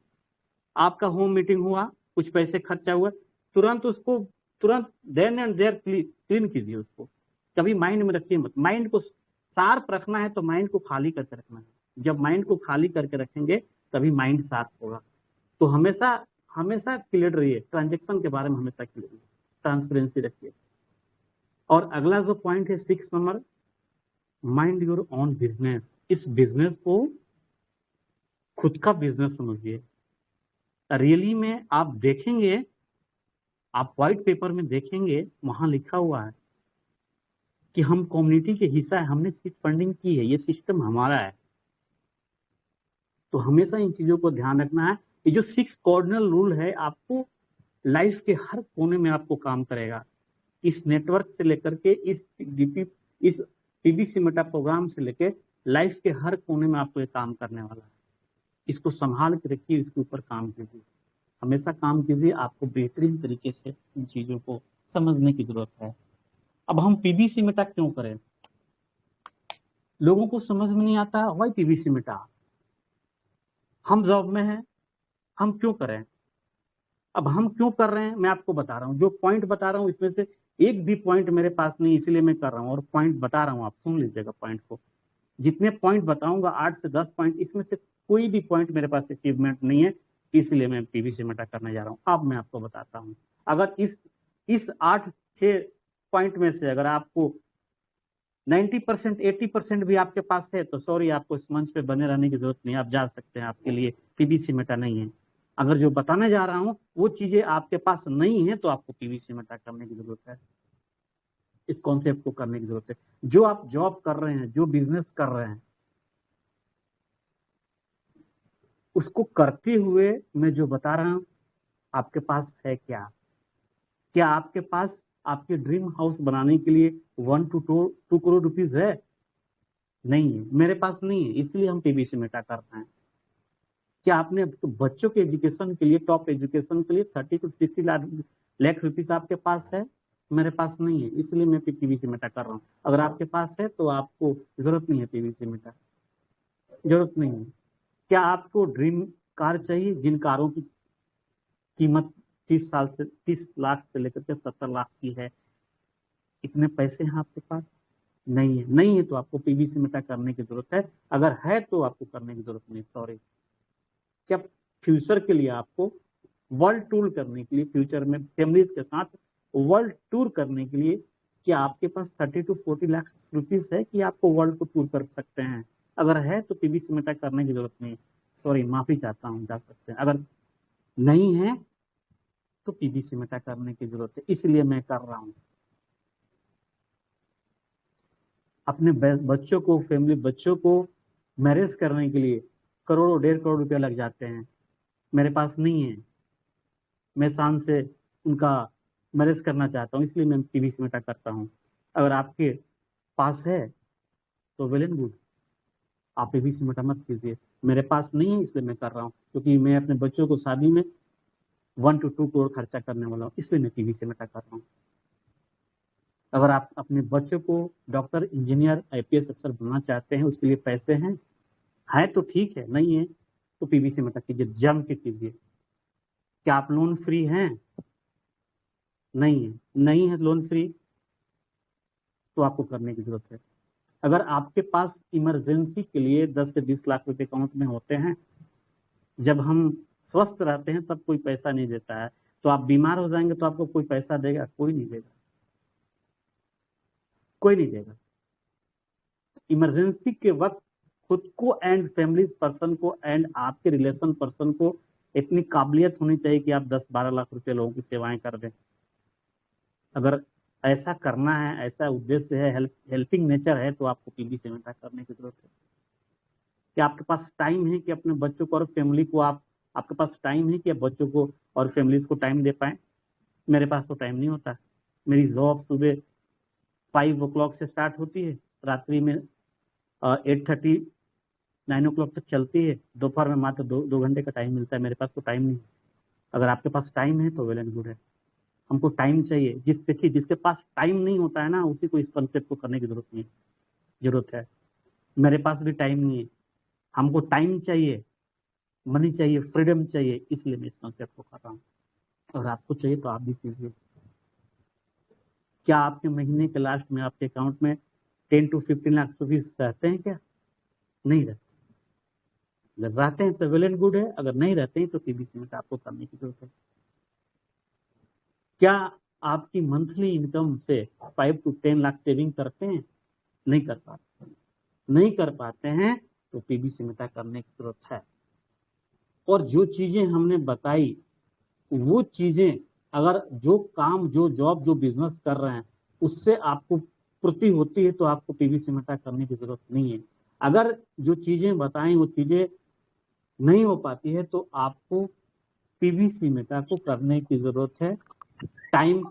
आपका होम मीटिंग हुआ, कुछ पैसे खर्चा हुआ, तुरंत उसको तुरंत देन एंड देयर क्लीन कीजिए उसको। कभी माइंड में रखिए मत। माइंड को शार्प रखना है तो माइंड को खाली करके रखना है। जब माइंड को खाली करके रखेंगे तभी माइंड शार्प होगा। तो हमेशा हमेशा क्लियर रहिए, ट्रांजेक्शन के बारे में हमेशा क्लियर रहिए, ट्रांसपेरेंसी रखिए। और अगला जो पॉइंट है 6 number, mind your own business. इस बिजनेस को खुद का बिजनेस समझिए। रियली में आप देखेंगे, आप व्हाइट पेपर में देखेंगे, वहां लिखा हुआ है कि हम कम्युनिटी के हिस्सा है, हमने सिर्फ फंडिंग की है, ये सिस्टम हमारा है। तो हमेशा इन चीजों को ध्यान रखना है। ये जो 6 कार्डिनल रूल है आपको लाइफ के हर कोने में आपको काम करेगा। इस नेटवर्क से लेकर के इस पीबीसी मेटा प्रोग्राम से लेकर लाइफ के हर कोने में आपको ये काम करने वाला है। इसको संभाल के रखिए, इसके ऊपर काम कीजिए, हमेशा काम कीजिए। आपको बेहतरीन तरीके से इन चीजों को समझने की जरूरत है। अब हम पीबीसी मेटा क्यों करें, लोगों को समझ में नहीं आता वाई पीबीसी मेटा। हम जॉब में हैं, हम क्यों करें। अब हम क्यों कर रहे हैं मैं आपको बता रहा हूँ। जो पॉइंट बता रहा हूँ इसमें से एक भी पॉइंट मेरे पास नहीं, इसलिए मैं कर रहा हूँ। और पॉइंट बता रहा हूँ, आप सुन लीजिएगा पॉइंट को। जितने पॉइंट बताऊंगा 8 से 10 पॉइंट, इसमें से कोई भी पॉइंट मेरे पास अचीवमेंट नहीं है, इसलिए मैं पीबीसी मेटा करने जा रहा हूँ। अब मैं आपको बताता हूँ, अगर इस 8-6 पॉइंट में से अगर आपको 90% 80% भी आपके पास है तो सॉरी, आपको इस मंच पे बने रहने की जरूरत नहीं, आप जा सकते हैं, आपके लिए पीबीसी मेटा नहीं है। अगर जो बताने जा रहा हूँ वो चीजें आपके पास नहीं है तो आपको पीबीसी मेटा करने की जरूरत है, इस कॉन्सेप्ट को करने की जरूरत है। जो आप जॉब कर रहे हैं, जो बिजनेस कर रहे हैं, उसको करते हुए मैं जो बता रहा हूं आपके पास है क्या। क्या आपके पास आपके ड्रीम हाउस बनाने के लिए 1 to 2 करोड़ रुपीज है? नहीं है, मेरे पास नहीं है, इसलिए हम पीबीसी मेटा करते हैं। क्या आपने बच्चों के एजुकेशन के लिए, टॉप एजुकेशन के लिए 30 to 60 लाख रुपीज आपके पास है? मेरे पास नहीं है, इसलिए मैं पीबीसी मेटा कर रहा हूँ। अगर आपके पास है तो आपको जरूरत नहीं है पीबीसी मेटा, जरूरत नहीं है। क्या आपको ड्रीम कार चाहिए, जिन कारों की कीमत 30 लाख से लेकर के 70 लाख की है? इतने पैसे हैं आपके पास? नहीं है, नहीं है तो आपको पीबीसी मेटा करने की जरूरत है। अगर है तो आपको करने की जरूरत नहीं, सॉरी। क्या फ्यूचर के लिए आपको वर्ल्ड टूर करने के लिए, फ्यूचर में फैमिलीज के साथ वर्ल्ड टूर करने के लिए, क्या आपके पास 30 to 40 लाख रुपीज है कि आपको वर्ल्ड को टूर कर सकते हैं? अगर है तो पीबीसी मेटा करने की जरूरत नहीं, सॉरी, माफी चाहता हूँ, जा सकते हैं। अगर नहीं है तो पीबीसी मेटा करने की जरूरत है, इसलिए मैं कर रहा हूँ। अपने बच्चों को, फैमिली बच्चों को मैरिज करने के लिए करोड़ों 1.5 करोड़ रुपया लग जाते हैं। मेरे पास नहीं है, मैं शान से उनका मैरिज करना चाहता हूँ, इसलिए मैं पीवीसी मेटा करता हूँ। अगर आपके पास है तो वेल एंड गुड, आप पीवीसी मेटा मत कीजिए। मेरे पास नहीं है इसलिए मैं कर रहा हूँ, क्योंकि मैं अपने बच्चों को शादी में 1 to 2 करोड़ खर्चा करने वाला हूँ, इसलिए मैं पीवीसी मेटा कर रहा हूँ। अगर आप अपने बच्चों को डॉक्टर, इंजीनियर, आईपीएस अफसर बनना चाहते हैं, उसके लिए पैसे हैं, है तो ठीक है, नहीं है तो पीवीसी मेटा कीजिए, जम के कीजिए। क्या आप लोन फ्री हैं? नहीं है, नहीं है लोन फ्री तो आपको करने की जरूरत है। अगर आपके पास इमरजेंसी के लिए 10 से 20 लाख रुपए अकाउंट में होते हैं, जब हम स्वस्थ रहते हैं तब कोई पैसा नहीं देता है, तो आप बीमार हो जाएंगे तो आपको कोई पैसा देगा? कोई नहीं देगा, कोई नहीं देगा। इमरजेंसी के वक्त खुद को एंड फैमिली पर्सन को एंड आपके रिलेशन पर्सन को इतनी काबिलियत होनी चाहिए कि आप 10-12 लाख रुपए लोगों की सेवाएं कर दें। अगर ऐसा करना है, ऐसा उद्देश्य है, हेल्पिंग नेचर है, तो आपको पीवीसी मेटा करने की जरूरत है। कि आपके पास टाइम है कि अपने बच्चों को और फैमिली को आपके पास टाइम है कि आप बच्चों को और फैमिलीज को टाइम दे पाए? मेरे पास तो टाइम नहीं होता। मेरी जॉब सुबह 5 o'clock से स्टार्ट होती है, रात्रि में 8:30 9 o'clock तक चलती है। दोपहर में मात्र 2 घंटे का टाइम मिलता है, मेरे पास तो टाइम नहीं। अगर आपके पास टाइम है तो वेल एंड गुड है। हमको टाइम चाहिए। देखिए, जिसके पास टाइम नहीं होता है ना, उसी को इस कॉन्सेप्ट को करने की जरूरत नहीं, जरूरत है। मेरे पास भी टाइम नहीं है, हमको टाइम चाहिए, मनी चाहिए, फ्रीडम चाहिए, इसलिए मैं इस कॉन्सेप्ट को कर रहा हूँ। और आपको चाहिए तो आप भी कीजिए। क्या आपके महीने के लास्ट में आपके अकाउंट में 10 to 15 लाख रुपीज रहते हैं क्या? नहीं रहते। अगर रहते हैं तो वेल एंड गुड है, अगर नहीं रहते हैं तो पीवीसी में आपको करने की जरूरत है। क्या आपकी मंथली इनकम से 5 to 10 लाख सेविंग करते हैं? नहीं कर पाते, नहीं कर पाते हैं तो पीवीसी मेटा करने की जरूरत है। और जो चीजें हमने बताई, वो चीजें, अगर जो काम, जो जॉब, जो बिजनेस कर रहे हैं उससे आपको पूर्ति होती है तो आपको पीवीसी मेटा करने की जरूरत नहीं है। अगर जो चीजें बताएं वो चीजें नहीं हो पाती है तो आपको पीवीसी मेटा को करने की जरूरत है। टाइम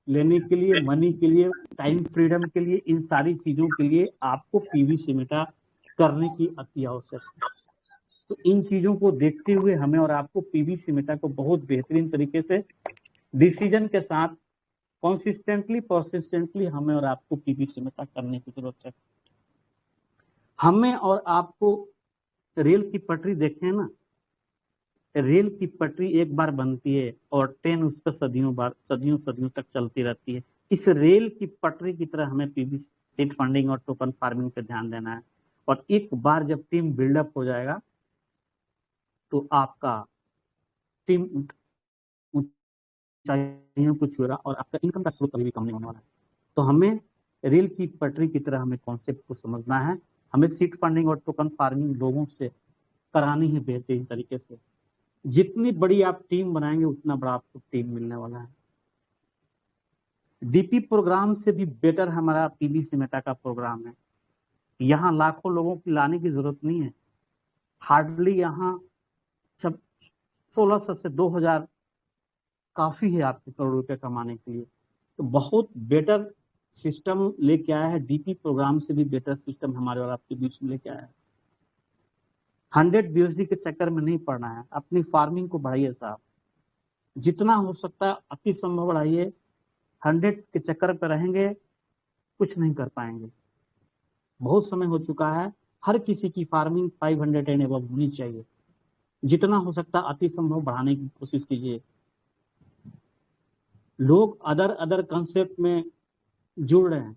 लेने के लिए, मनी के लिए, टाइम फ्रीडम के लिए, इन सारी चीजों के लिए आपको पीवीसी मेटा करने की अति आवश्यकता है। तो इन चीजों को देखते हुए हमें और आपको पीवीसी मेटा को बहुत बेहतरीन तरीके से, डिसीजन के साथ, कंसिस्टेंटली, परसिस्टेंटली हमें और आपको पीवीसी मेटा करने की जरूरत है। हमें और आपको रेल की पटरी देखें ना, रेल की पटरी एक बार बनती है और ट्रेन उस पर सदियों सदियों तक चलती रहती है। इस रेल की पटरी की तरह हमें पीवीसी सीड फंडिंग और टोकन फार्मिंग पे ध्यान देना है। और एक बार जब टीम बिल्डअप हो जाएगा तो आपका टीम ऊंचाइयों को छुएगा और आपका इनकम का स्रोत कभी भी कम नहीं होने वाला है। तो हमें रेल की पटरी की तरह हमें कॉन्सेप्ट को समझना है। हमें सीड फंडिंग और टोकन फार्मिंग लोगों से करानी है बेहतरीन तरीके से। जितनी बड़ी आप टीम बनाएंगे उतना बड़ा आपको टीम मिलने वाला है। डीपी प्रोग्राम से भी बेटर हमारा पीवीसी मेटा का प्रोग्राम है। यहाँ लाखों लोगों की लाने की जरूरत नहीं है। हार्डली यहाँ 1600 से 2000 काफी है आपके करोड़ रुपए कमाने के लिए। तो बहुत बेटर सिस्टम लेके आया है। डीपी प्रोग्राम से भी बेटर सिस्टम हमारे और आपके बीच में लेके आया है। 100 बीएसडी के चक्कर में नहीं पड़ना है। अपनी फार्मिंग को बढ़ाइए साहब, जितना हो सकता है अति संभव बढ़ाइए। 100 के चक्कर पर रहेंगे कुछ नहीं कर पाएंगे। बहुत समय हो चुका है, हर किसी की फार्मिंग 500 एंड एबव होनी चाहिए। जितना हो सकता है अति संभव बढ़ाने की कोशिश कीजिए। लोग अदर कंसेप्ट में जुड़ रहे हैं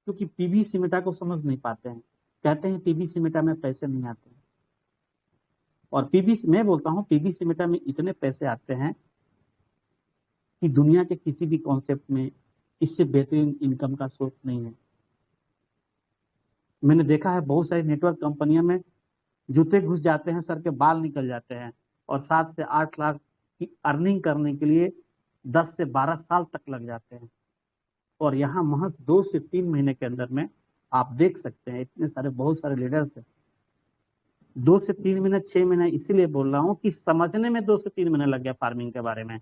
क्योंकि पीवीसी मेटा को समझ नहीं पाते हैं। कहते हैं पीवीसी मेटा में पैसे नहीं आते हैं। और पीवीसी, मैं बोलता हूं पीवीसी मेटा में इतने पैसे आते हैं कि दुनिया के किसी भी कॉन्सेप्ट में इससे बेहतरीन इनकम का स्रोत नहीं है। मैंने देखा है बहुत सारी नेटवर्क कंपनियों में जूते घुस जाते हैं, सर के बाल निकल जाते हैं और 7 से 8 लाख की अर्निंग करने के लिए 10 से 12 साल तक लग जाते हैं। और यहाँ महज 2 से 3 महीने के अंदर में आप देख सकते हैं इतने सारे बहुत सारे लीडर्स हैं। 2 से 3 मिनट 6 मिनट इसीलिए बोल रहा हूँ कि समझने में 2 से 3 मिनट लग गया फार्मिंग के बारे में।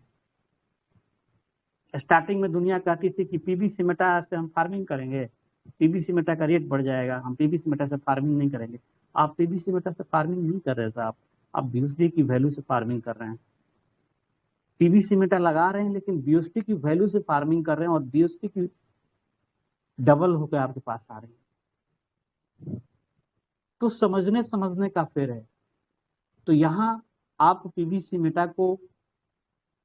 स्टार्टिंग में दुनिया कहती थी कि पीवीसी मेटा से हम फार्मिंग करेंगे, पीवीसी मेटा का रेट बढ़ जाएगा, हम पीवीसी मेटा से फार्मिंग नहीं करेंगे। आप पीवीसी मेटा से फार्मिंग नहीं कर रहे साहब, आप बीएसडी की वैल्यू से फार्मिंग कर रहे हैं। पीवीसी मेटा लगा रहे हैं लेकिन बीएसडी की वैल्यू से फार्मिंग कर रहे हैं और बीएसडी की डबल होकर आपके पास आ रही है। तो समझने का फेर है। तो यहाँ आप पीवीसी मेटा को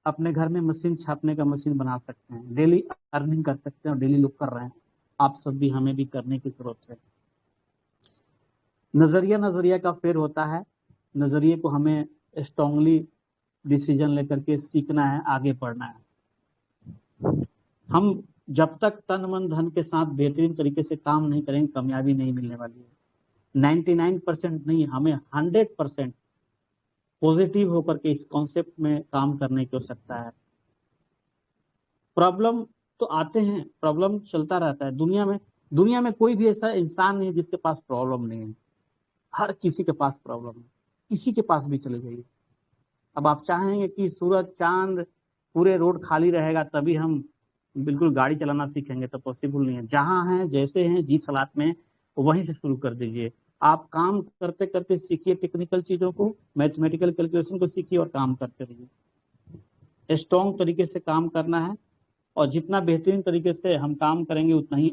अपने घर में मशीन छापने का मशीन बना सकते हैं, डेली अर्निंग कर सकते हैं और डेली लोग कर रहे हैं। आप सब भी हमें भी करने की जरूरत है। नजरिया का फेर होता है, नजरिए को हमें स्ट्रांगली डिसीजन लेकर के सीखना है, आगे बढ़ना है। हम जब तक तन मन धन के साथ बेहतरीन तरीके से काम नहीं करेंगे कामयाबी नहीं मिलने वाली है। 99% नहीं, हमें 100% पॉजिटिव होकर के इस कॉन्सेप्ट में काम करने की आवश्यकता है। प्रॉब्लम तो आते हैं, प्रॉब्लम चलता रहता है दुनिया में कोई भी ऐसा इंसान नहीं जिसके पास प्रॉब्लम नहीं है। हर किसी के पास प्रॉब्लम है, किसी के पास भी चले जाइए। अब आप चाहेंगे कि सूरज चांद पूरे रोड खाली रहेगा तभी हम बिल्कुल गाड़ी चलाना सीखेंगे, तो पॉसिबल नहीं है। जहां हैं जैसे हैं जिस हालात में वहीं से शुरू कर दीजिए। आप काम करते करते सीखिए, टेक्निकल चीजों को, मैथमेटिकल कैलकुलेशन को सीखिए और काम करते रहिए। स्ट्रॉन्ग तरीके से काम करना है और जितना बेहतरीन तरीके से हम काम करेंगे उतना ही,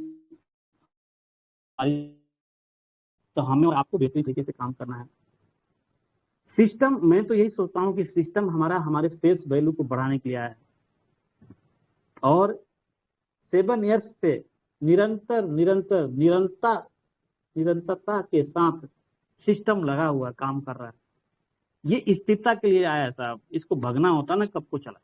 तो हमें और आपको बेहतरीन तरीके से काम करना है। सिस्टम, मैं तो यही सोचता हूँ कि सिस्टम हमारे फेस वैल्यू को बढ़ाने के लिए आया है और 7 इयर्स से निरंतरता के साथ सिस्टम लगा हुआ काम कर रहा है। ये स्थिरता के लिए आया है साहब। इसको भगना होता ना कब को चला,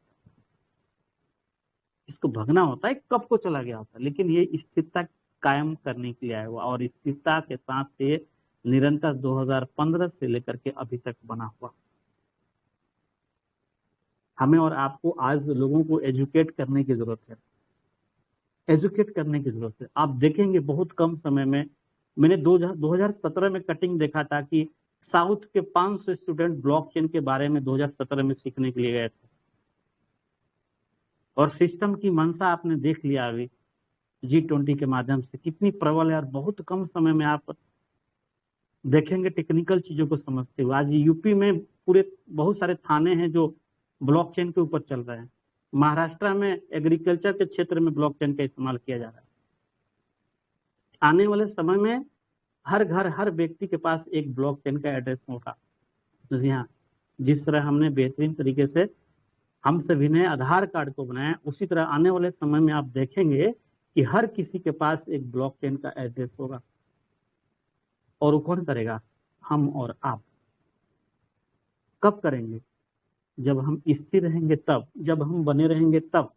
इसको भगना होता है कब को चला गया होता, लेकिन ये स्थिरता कायम करने के लिए आया हुआ और स्थिरता के साथ ये निरंतर 2015 से लेकर के अभी तक बना हुआ। हमें और आपको आज लोगों को एजुकेट करने की जरूरत है, एजुकेट करने की जरूरत है। आप देखेंगे बहुत कम समय में, मैंने 2017 में कटिंग देखा था कि साउथ के 500 स्टूडेंट ब्लॉकचेन के बारे में 2017 में सीखने के लिए गए थे और सिस्टम की मंशा आपने देख लिया अभी G20 के माध्यम से कितनी प्रबल है और बहुत कम समय में आप देखेंगे टेक्निकल चीजों को समझते हुए। आज यूपी में पूरे बहुत सारे थाने हैं जो ब्लॉकचेन के ऊपर चल रहे हैं। महाराष्ट्र में एग्रीकल्चर के क्षेत्र में ब्लॉकचेन का इस्तेमाल किया जा रहा है। आने वाले समय में हर घर हर व्यक्ति के पास एक ब्लॉकचेन का एड्रेस होगा। जी हाँ, जिस तरह हमने बेहतरीन तरीके से हम सभी ने आधार कार्ड को बनाया, उसी तरह आने वाले समय में आप देखेंगे कि हर किसी के पास एक ब्लॉकचेन का एड्रेस होगा। और वो कौन करेगा? हम और आप। कब करेंगे? जब हम स्थिर रहेंगे तब, जब हम बने रहेंगे तब।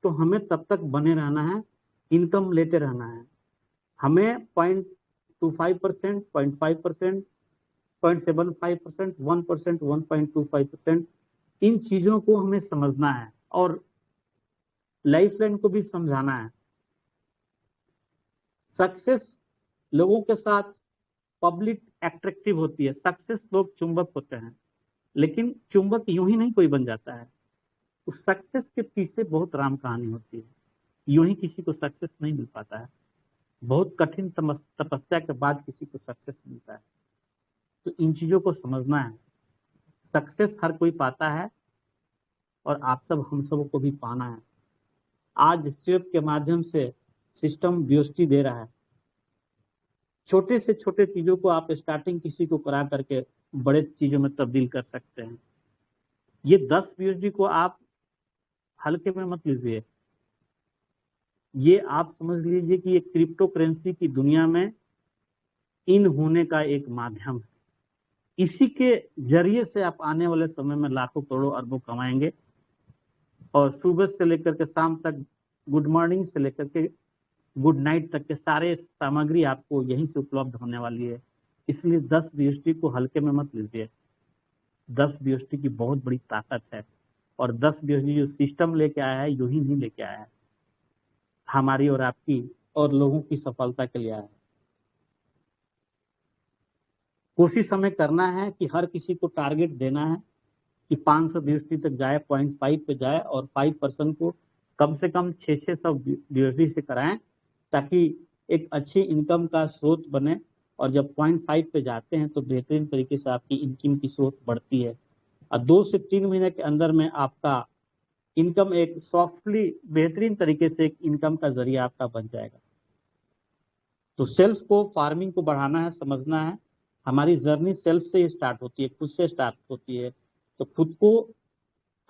तो हमें तब तक बने रहना है, इनकम लेते रहना है। हमें 0.25%, 0.5%, 0.75%, 1%, 1.25%, इन चीजों को हमें समझना है और लाइफलाइन को भी समझाना है। सक्सेस लोगों के साथ पब्लिक अट्रैक्टिव होती है, सक्सेस लोग चुंबक होते हैं, लेकिन चुंबक यूं ही नहीं कोई बन जाता है। उस सक्सेस के पीछे बहुत राम कहानी होती है। यूं ही किसी को सक्सेस नहीं मिल पाता है, बहुत कठिन तपस्या के बाद किसी को सक्सेस मिलता है। तो इन चीजों को समझना है। सक्सेस हर कोई पाता है और आप सब हम सब को भी पाना है। आज स्वेप के माध्यम से सिस्टम बीओएसटी दे रहा है। छोटे से छोटे चीजों को आप स्टार्टिंग किसी को करा करके बड़े चीजों में तब्दील कर सकते हैं। ये 10 बीओएसडी को आप हल्के में मत लीजिए। ये आप समझ लीजिए कि ये क्रिप्टो करेंसी की दुनिया में इन होने का एक माध्यम है। इसी के जरिए से आप आने वाले समय में लाखों करोड़ों अरबों कमाएंगे और सुबह से लेकर के शाम तक, गुड मॉर्निंग से लेकर के गुड नाइट तक के सारे सामग्री आपको यहीं से उपलब्ध होने वाली है। इसलिए 10 बीएसटी को हल्के में मत लीजिए। 10 बीएसटी की बहुत बड़ी ताकत है और 10 बीएसटी जो सिस्टम लेके आया है यूं ही नहीं लेके आया है। हमारी और आपकी और लोगों की सफलता के लिए आया है। कोशिश हमें करना है कि हर किसी को टारगेट देना है कि 500 BST तक जाए, 0.5 पे जाए, और 5% को कम से कम 600 BST से कराएं, ताकि एक अच्छी इनकम का स्रोत बने। और जब 0.5 पे जाते हैं तो बेहतरीन तरीके से आपकी इनकम की स्रोत बढ़ती है, और 2 से 3 महीने के अंदर में आपका इनकम एक सॉफ्टली बेहतरीन तरीके से एक इनकम का जरिया आपका बन जाएगा। तो सेल्फ को, फार्मिंग को बढ़ाना है, समझना है। हमारी जर्नी सेल्फ से ही स्टार्ट होती है, खुद से स्टार्ट होती है। तो खुद को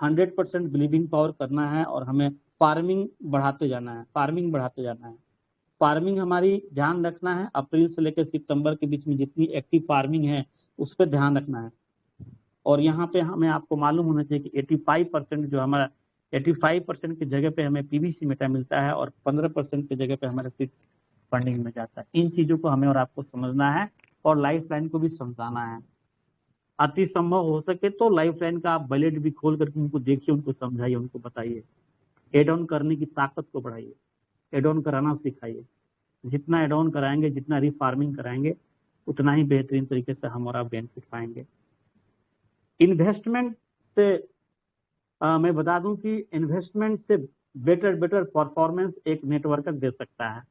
100% बिलीविंग पावर करना है, और हमें फार्मिंग बढ़ाते जाना है, फार्मिंग बढ़ाते जाना है। फार्मिंग हमारी ध्यान रखना है, अप्रैल से लेकर सितंबर के बीच में जितनी एक्टिव फार्मिंग है उस पर ध्यान रखना है। और यहाँ पे हमें, आपको मालूम होना चाहिए कि 85% जो हमारा 85% की जगह पे हमें पीवीसी मेटा मिलता है, और 15% की जगह पे हमारा सीड फंडिंग में जाता है। इन चीजों को हमें और आपको समझना है, और लाइफ लाइन को भी समझाना है। अति संभव हो सके तो लाइफ लाइन का आप बैलेट भी खोल करके उनको देखिए, उनको समझाइए, उनको बताइए, एड ऑन करने की ताकत को बढ़ाइए, एड ऑन कराना सिखाइए। जितना एड ऑन कराएंगे, जितना रीफार्मिंग कराएंगे, उतना ही बेहतरीन तरीके से हम और आप बेनिफिट पाएंगे। इन्वेस्टमेंट से मैं बता दूं कि इन्वेस्टमेंट से बेटर परफॉर्मेंस एक नेटवर्कर दे सकता है।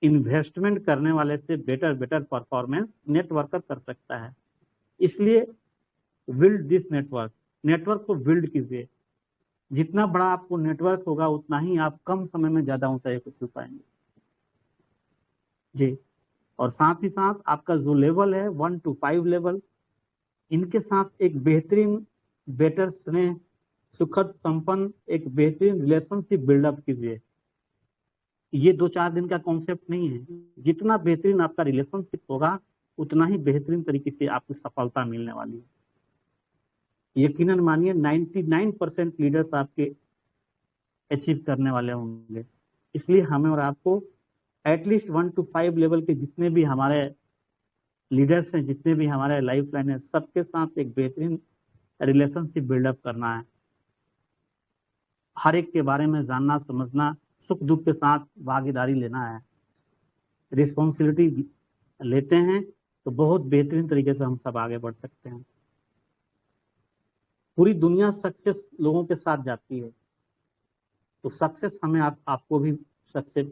इन्वेस्टमेंट करने वाले से बेटर परफॉर्मेंस नेटवर्कर कर सकता है। इसलिए बिल्ड दिस नेटवर्क, नेटवर्क को बिल्ड कीजिए। जितना बड़ा आपको नेटवर्क होगा उतना ही आप कम समय में ज्यादा ऊंचाई को छू पाएंगे जी। और साथ ही साथ आपका जो लेवल है 1 to 5 लेवल, इनके साथ एक बेहतरीन, बेटर स्नेह, सुखद, संपन्न एक बेहतरीन रिलेशनशिप बिल्डअप कीजिए। ये 2-4 दिन का कॉन्सेप्ट नहीं है। जितना बेहतरीन आपका रिलेशनशिप होगा उतना ही बेहतरीन तरीके से आपको सफलता मिलने वाली है। यकीनन मानिए 99% लीडर्स आपके अचीव करने वाले होंगे। इसलिए हमें और आपको एटलीस्ट 1 to 5 लेवल के जितने भी हमारे लीडर्स हैं, जितने भी हमारे लाइफ लाइन है, सबके साथ एक बेहतरीन रिलेशनशिप बिल्डअप करना है। हर एक के बारे में जानना, समझना, सुख दुख के साथ भागीदारी लेना है। रिस्पॉन्सिबिलिटी लेते हैं तो बहुत बेहतरीन तरीके से हम सब आगे बढ़ सकते हैं। पूरी दुनिया सक्सेस लोगों के साथ जाती है, तो सक्सेस हमें आपको भी सक्सेस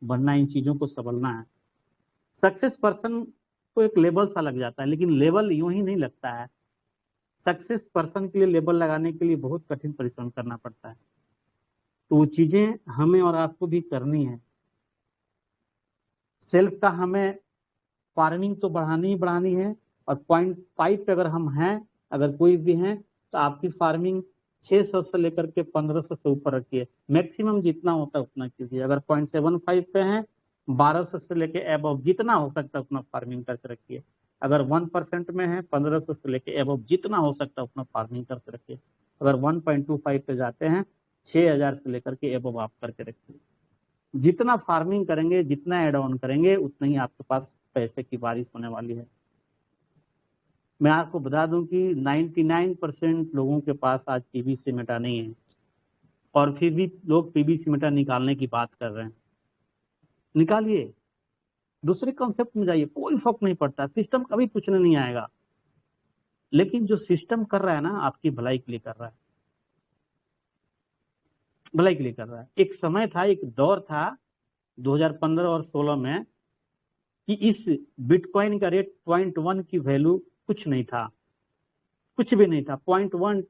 बनना, इन चीजों को संभलना है। सक्सेस पर्सन को एक लेबल सा लग जाता है, लेकिन लेबल यूं ही नहीं लगता है। सक्सेस पर्सन के लिए लेबल लगाने के लिए बहुत कठिन परिश्रम करना पड़ता है। तो वो चीजें हमें और आपको भी करनी है। सेल्फ का हमें फार्मिंग तो बढ़ानी ही बढ़ानी है, और 0.5 पे अगर हम हैं, अगर कोई भी हैं, तो आपकी फार्मिंग 600 से लेकर के 1500 से ऊपर रखिए। मैक्सिमम जितना होता है उतना कीजिए। अगर 0.75 पे हैं, 1200 से लेके एबव जितना हो सकता है उतना फार्मिंग करके रखिए। अगर 1% में है, 1500 से लेके एबव जितना हो सकता है उतना फार्मिंग करके रखिए। अगर 1.25 पे जाते हैं, 6000 से लेकर के एबव आप करके रखिए। जितना फार्मिंग करेंगे, जितना एड ऑन करेंगे, उतना ही आपके पास पैसे की बारिश होने वाली है। मैं आपको बता दूं कि 99% लोगों के पास आज पीवीसी मेटा नहीं है, और फिर भी लोग पीवीसी मेटा निकालने की बात कर रहे हैं। निकालिए, दूसरे कॉन्सेप्ट में जाइए, कोई फर्क नहीं पड़ता। सिस्टम कभी पूछने नहीं आएगा, लेकिन जो सिस्टम कर रहा है ना, आपकी भलाई के लिए कर रहा है, भलाई के लिए कर रहा है। एक समय था, एक दौर था 2015 और 16 में कि इस बिटकॉइन का रेट 0.1 की वैल्यू कुछ नहीं था, कुछ भी नहीं था। 0.1,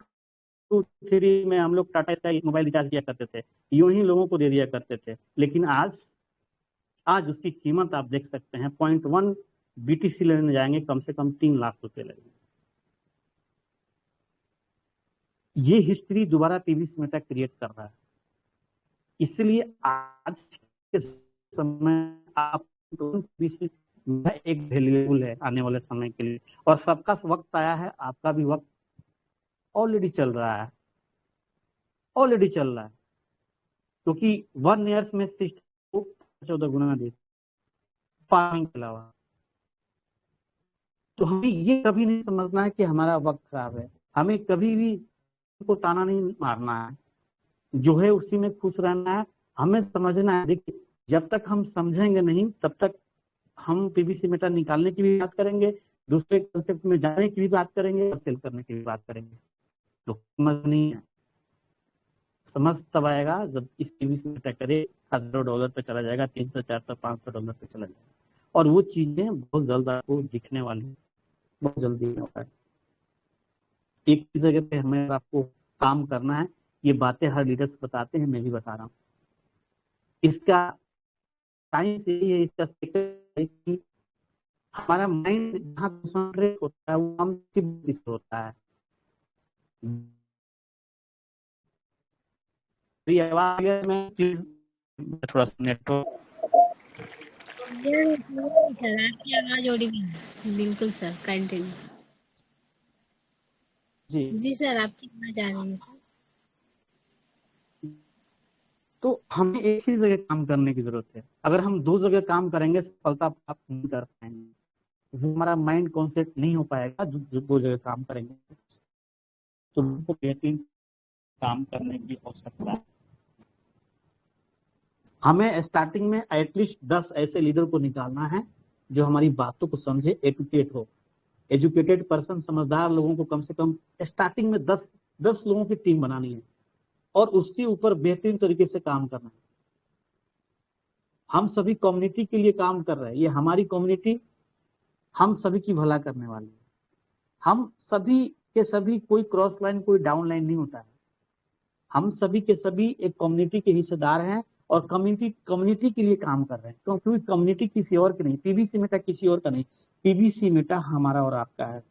2, 3 में हम लोग टाटा स्काई मोबाइल रिचार्ज किया करते थे, यूं ही लोगों को दे दिया करते थे। लेकिन आज उसकी कीमत आप देख सकते हैं, 0.1 बीटीसी लेने जाएंगे कम से कम 3 लाख रुपए लगेंगे। ये हिस्ट्री दोबारा पीवीसी मेटा क्रिएट कर रहा है। इसलिए आज के समय आप पीवीसी एक वैल्यूएबल है आने वाले समय के लिए, और सबका वक्त आया है, आपका भी वक्त ऑलरेडी चल रहा है, ऑलरेडी चल रहा है। क्योंकि 1 ईयर्स में 14 गुना दे फार्मिंग के अलावा। तो हमें ये कभी नहीं समझना है कि हमारा वक्त खराब है। हमें कभी भी को ताना नहीं मारना है, जो है उसी में खुश रहना है। हमें समझना है। देखिए, जब तक हम समझेंगे नहीं तब तक हम पीवीसी मेटा निकालने की भी बात करेंगे, दूसरे कंसेप्ट में जाने की भी बात करेंगे और सेल करने की भी बात करेंगे। तो समझ नहीं है, समझ तब आएगा जब इस पीवीसी मेटा करे $1000 पे चला जाएगा, 300 400 $500 पे चला जाएगा, और वो चीजें बहुत जल्द आपको दिखने वाली है, बहुत जल्दी होता है। एक ही जगह पे हमें आपको काम करना है। ये बातें हर लीडर्स बताते हैं, मैं भी बता रहा हूँ। इसका साइंस यही है, इसका सेक्टर है कि हमारा माइंड जहाँ कंसंट्रेट होता है वो हम से होता है। मेरी आवाज में प्लीज, थोड़ा सा नेटवर्क। सर आपकी आवाज ऑडिबल है। बिल्कुल सर, कंटिन्यू। जी, जी सर, आपकी आवाज आ रही है सर। तो हमें एक ही जगह काम करने की जरूरत है। अगर हम दो जगह काम करेंगे सफलता प्राप्त नहीं कर पाएंगे, वो हमारा माइंड कॉन्सेप्ट नहीं हो पाएगा। जो दो जगह काम करेंगे तो हमको बेहतरीन काम करने की आवश्यकता है। हमें स्टार्टिंग में एटलीस्ट 10 ऐसे लीडर को निकालना है जो हमारी बातों को समझे, एजुकेट हो। एजुकेटेड पर्सन, समझदार लोगों को कम से कम स्टार्टिंग में 10 लोगों की टीम बनानी है और उसके ऊपर बेहतरीन तरीके से काम करना है। हम सभी कम्युनिटी के लिए काम कर रहे हैं, ये हमारी कम्युनिटी हम सभी की भला करने वाली है। हम सभी के सभी, कोई क्रॉस लाइन कोई डाउन लाइन नहीं होता है। हम सभी के सभी एक कम्युनिटी के हिस्सेदार हैं और कम्युनिटी के लिए काम कर रहे हैं, क्योंकि कम्युनिटी किसी और की नहीं, पीवीसी मेटा किसी और का नहीं, पीवीसी मेटा हमारा और आपका है।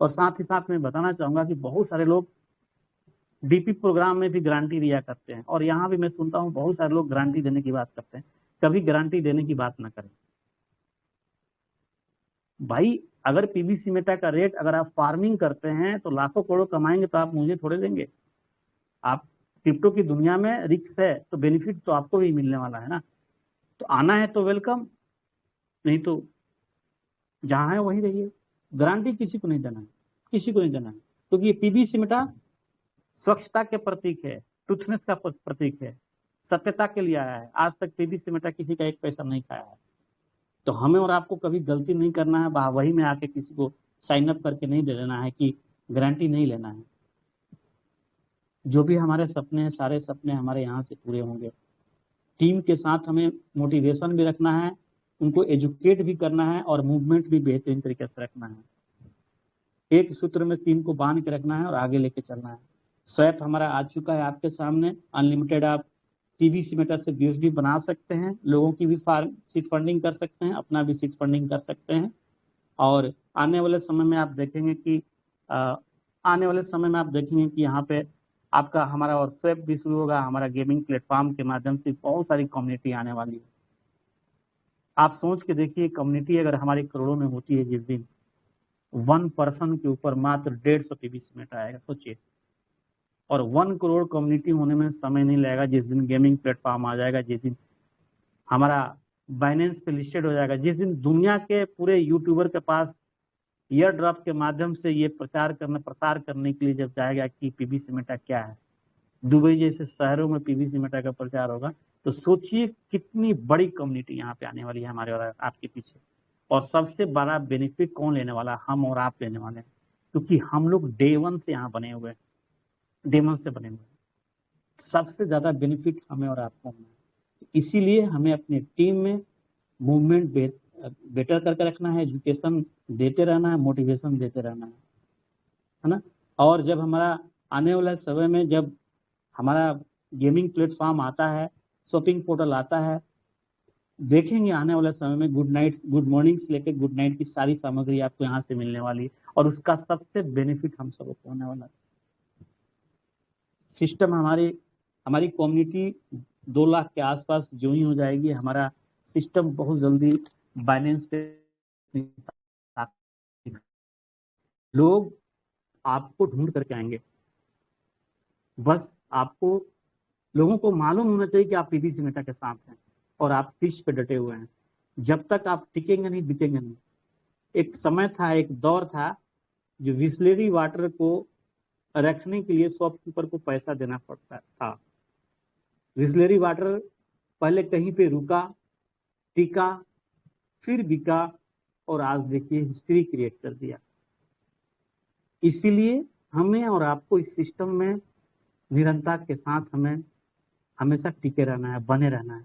और साथ ही साथ मैं बताना चाहूंगा कि बहुत सारे लोग डीपी प्रोग्राम में भी गारंटी दिया करते हैं, और यहाँ भी मैं सुनता हूँ बहुत सारे लोग गारंटी देने की बात करते हैं। कभी गारंटी देने की बात ना करें भाई। अगर पीवीसी मेटा का रेट, अगर आप फार्मिंग करते हैं तो लाखों करोड़ कमाएंगे, तो आप मुझे थोड़े देंगे। आप क्रिप्टो की दुनिया में रिस्क है तो बेनिफिट तो आपको भी मिलने वाला है ना। तो आना है तो वेलकम, नहीं तो जहां है वहीं रहिए। गारंटी किसी को नहीं देना है, किसी को नहीं देना है, क्योंकि ये पीवीसी मेटा स्वच्छता के प्रतीक है, ट्रूथनेस का प्रतीक है, सत्यता के लिए आया है। आज तक पीवीसी मेटा किसी का एक पैसा नहीं खाया है। तो हमें और आपको कभी गलती नहीं करना है, वही में आके किसी को साइन अप करके नहीं दे देना है कि गारंटी नहीं लेना है। जो भी हमारे सपने हैं, सारे सपने हमारे यहाँ से पूरे होंगे। टीम के साथ हमें मोटिवेशन भी रखना है, उनको एजुकेट भी करना है और मूवमेंट भी बेहतरीन तरीके से रखना है। एक सूत्र में टीम को बांध के रखना है और आगे लेके चलना है। स्वैप हमारा आ चुका है आपके सामने, अनलिमिटेड। आप पीवीसी मेटा से यूएसडी बना सकते हैं, लोगों की भी सीट फंडिंग कर सकते हैं, अपना भी सीट फंडिंग कर सकते हैं। और आने वाले समय में आप देखेंगे कि आने वाले समय में आप देखेंगे कि यहाँ पे आपका हमारा और स्वैप भी शुरू होगा। हमारा गेमिंग प्लेटफॉर्म के माध्यम से बहुत सारी कम्युनिटी आने वाली है। आप सोच के देखिए, कम्युनिटी अगर हमारी करोड़ों में होती है, जिस दिन 1% के ऊपर मात्र 150 पीवीसी मेटा आएगा, सोचिए। और 1 करोड़ कम्युनिटी होने में समय नहीं लगेगा। जिस दिन गेमिंग प्लेटफॉर्म आ जाएगा, जिस दिन हमारा बाइनेंस पे लिस्टेड हो जाएगा, जिस दिन दुनिया के पूरे यूट्यूबर के पास ईयर ड्रॉप के माध्यम से ये प्रसार करने के लिए जब जाएगा कि पीवीसी मेटा क्या है, दुबई जैसे शहरों में पीवीसी मेटा का प्रचार होगा, तो सोचिए कितनी बड़ी कम्युनिटी यहाँ पे आने वाली है हमारे और आपके पीछे। और सबसे बड़ा बेनिफिट कौन लेने वाला? हम और आप लेने वाले हैं, क्योंकि हम लोग डे वन से यहाँ बने हुए हैं, डे वन से बने हुए हैं। सबसे ज्यादा बेनिफिट हमें और आपको होना है। इसीलिए हमें अपनी टीम में मूवमेंट बेटर करके रखना है, एजुकेशन देते रहना है, मोटिवेशन देते रहना है ना। और जब हमारा आने वाले समय में जब हमारा गेमिंग प्लेटफॉर्म आता है, शॉपिंग पोर्टल आता है, देखेंगे आने वाले समय में गुड नाइट, गुड मॉर्निंग से लेकर गुड नाइट की सारी सामग्री आपको यहाँ से मिलने वाली है, और उसका सबसे बेनिफिट हम सबको होने वाला है। सिस्टम हमारी हमारी कम्युनिटी 2 लाख के आसपास जो ही हो जाएगी, हमारा सिस्टम बहुत जल्दी बाइनेंस पे लोग आपको ढूंढ करके आएंगे। बस आपको, लोगों को मालूम होना चाहिए कि आप पीवीसी मेटा के साथ हैं और आप पिच पे डटे हुए हैं। जब तक आप टिकेंगे नहीं, बिकेंगे नहीं। एक समय था, एक दौर था, जो बिसलेरी वाटर को रखने के लिए शॉपकीपर को पैसा देना पड़ता था। बिसलेरी वाटर पहले कहीं पे रुका, टिका, फिर बिका और आज देखिए हिस्ट्री क्रिएट कर दिया। इसीलिए हमें और आपको इस सिस्टम में निरंतरता के साथ हमें हमेशा टिके रहना है, बने रहना है।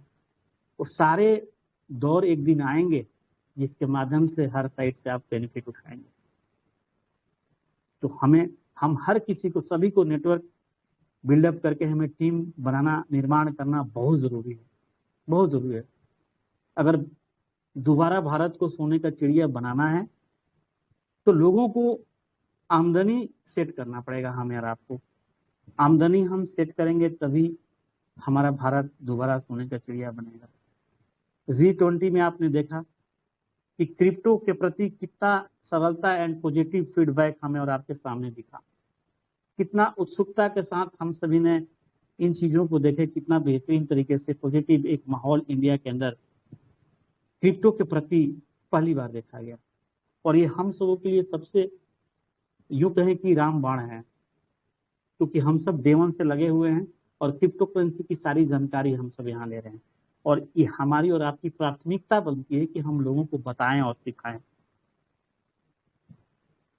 वो सारे दौर एक दिन आएंगे जिसके माध्यम से हर साइड से आप बेनिफिट उठाएंगे। तो हम हर किसी को, सभी को नेटवर्क बिल्डअप करके हमें टीम बनाना, निर्माण करना बहुत जरूरी है, बहुत जरूरी है। अगर दोबारा भारत को सोने का चिड़िया बनाना है तो लोगों को आमदनी सेट करना पड़ेगा, हमें और आपको। आमदनी हम सेट करेंगे तभी हमारा भारत दोबारा सोने का चिड़िया बनेगा। G20 में आपने देखा कि क्रिप्टो के प्रति कितना सरलता एंड पॉजिटिव फीडबैक हमें और आपके सामने दिखा। कितना उत्सुकता के साथ हम सभी ने इन चीजों को देखे, कितना बेहतरीन तरीके से पॉजिटिव एक माहौल इंडिया के अंदर क्रिप्टो के प्रति पहली बार देखा गया। और ये हम सबों के लिए सबसे, यूं कहें कि रामबाण है, क्योंकि हम सब डे वन से लगे हुए हैं और क्रिप्टो करेंसी की सारी जानकारी हम सब यहाँ ले रहे हैं। और ये हमारी और आपकी प्राथमिकता बनती है कि हम लोगों को बताएं और सिखाएं।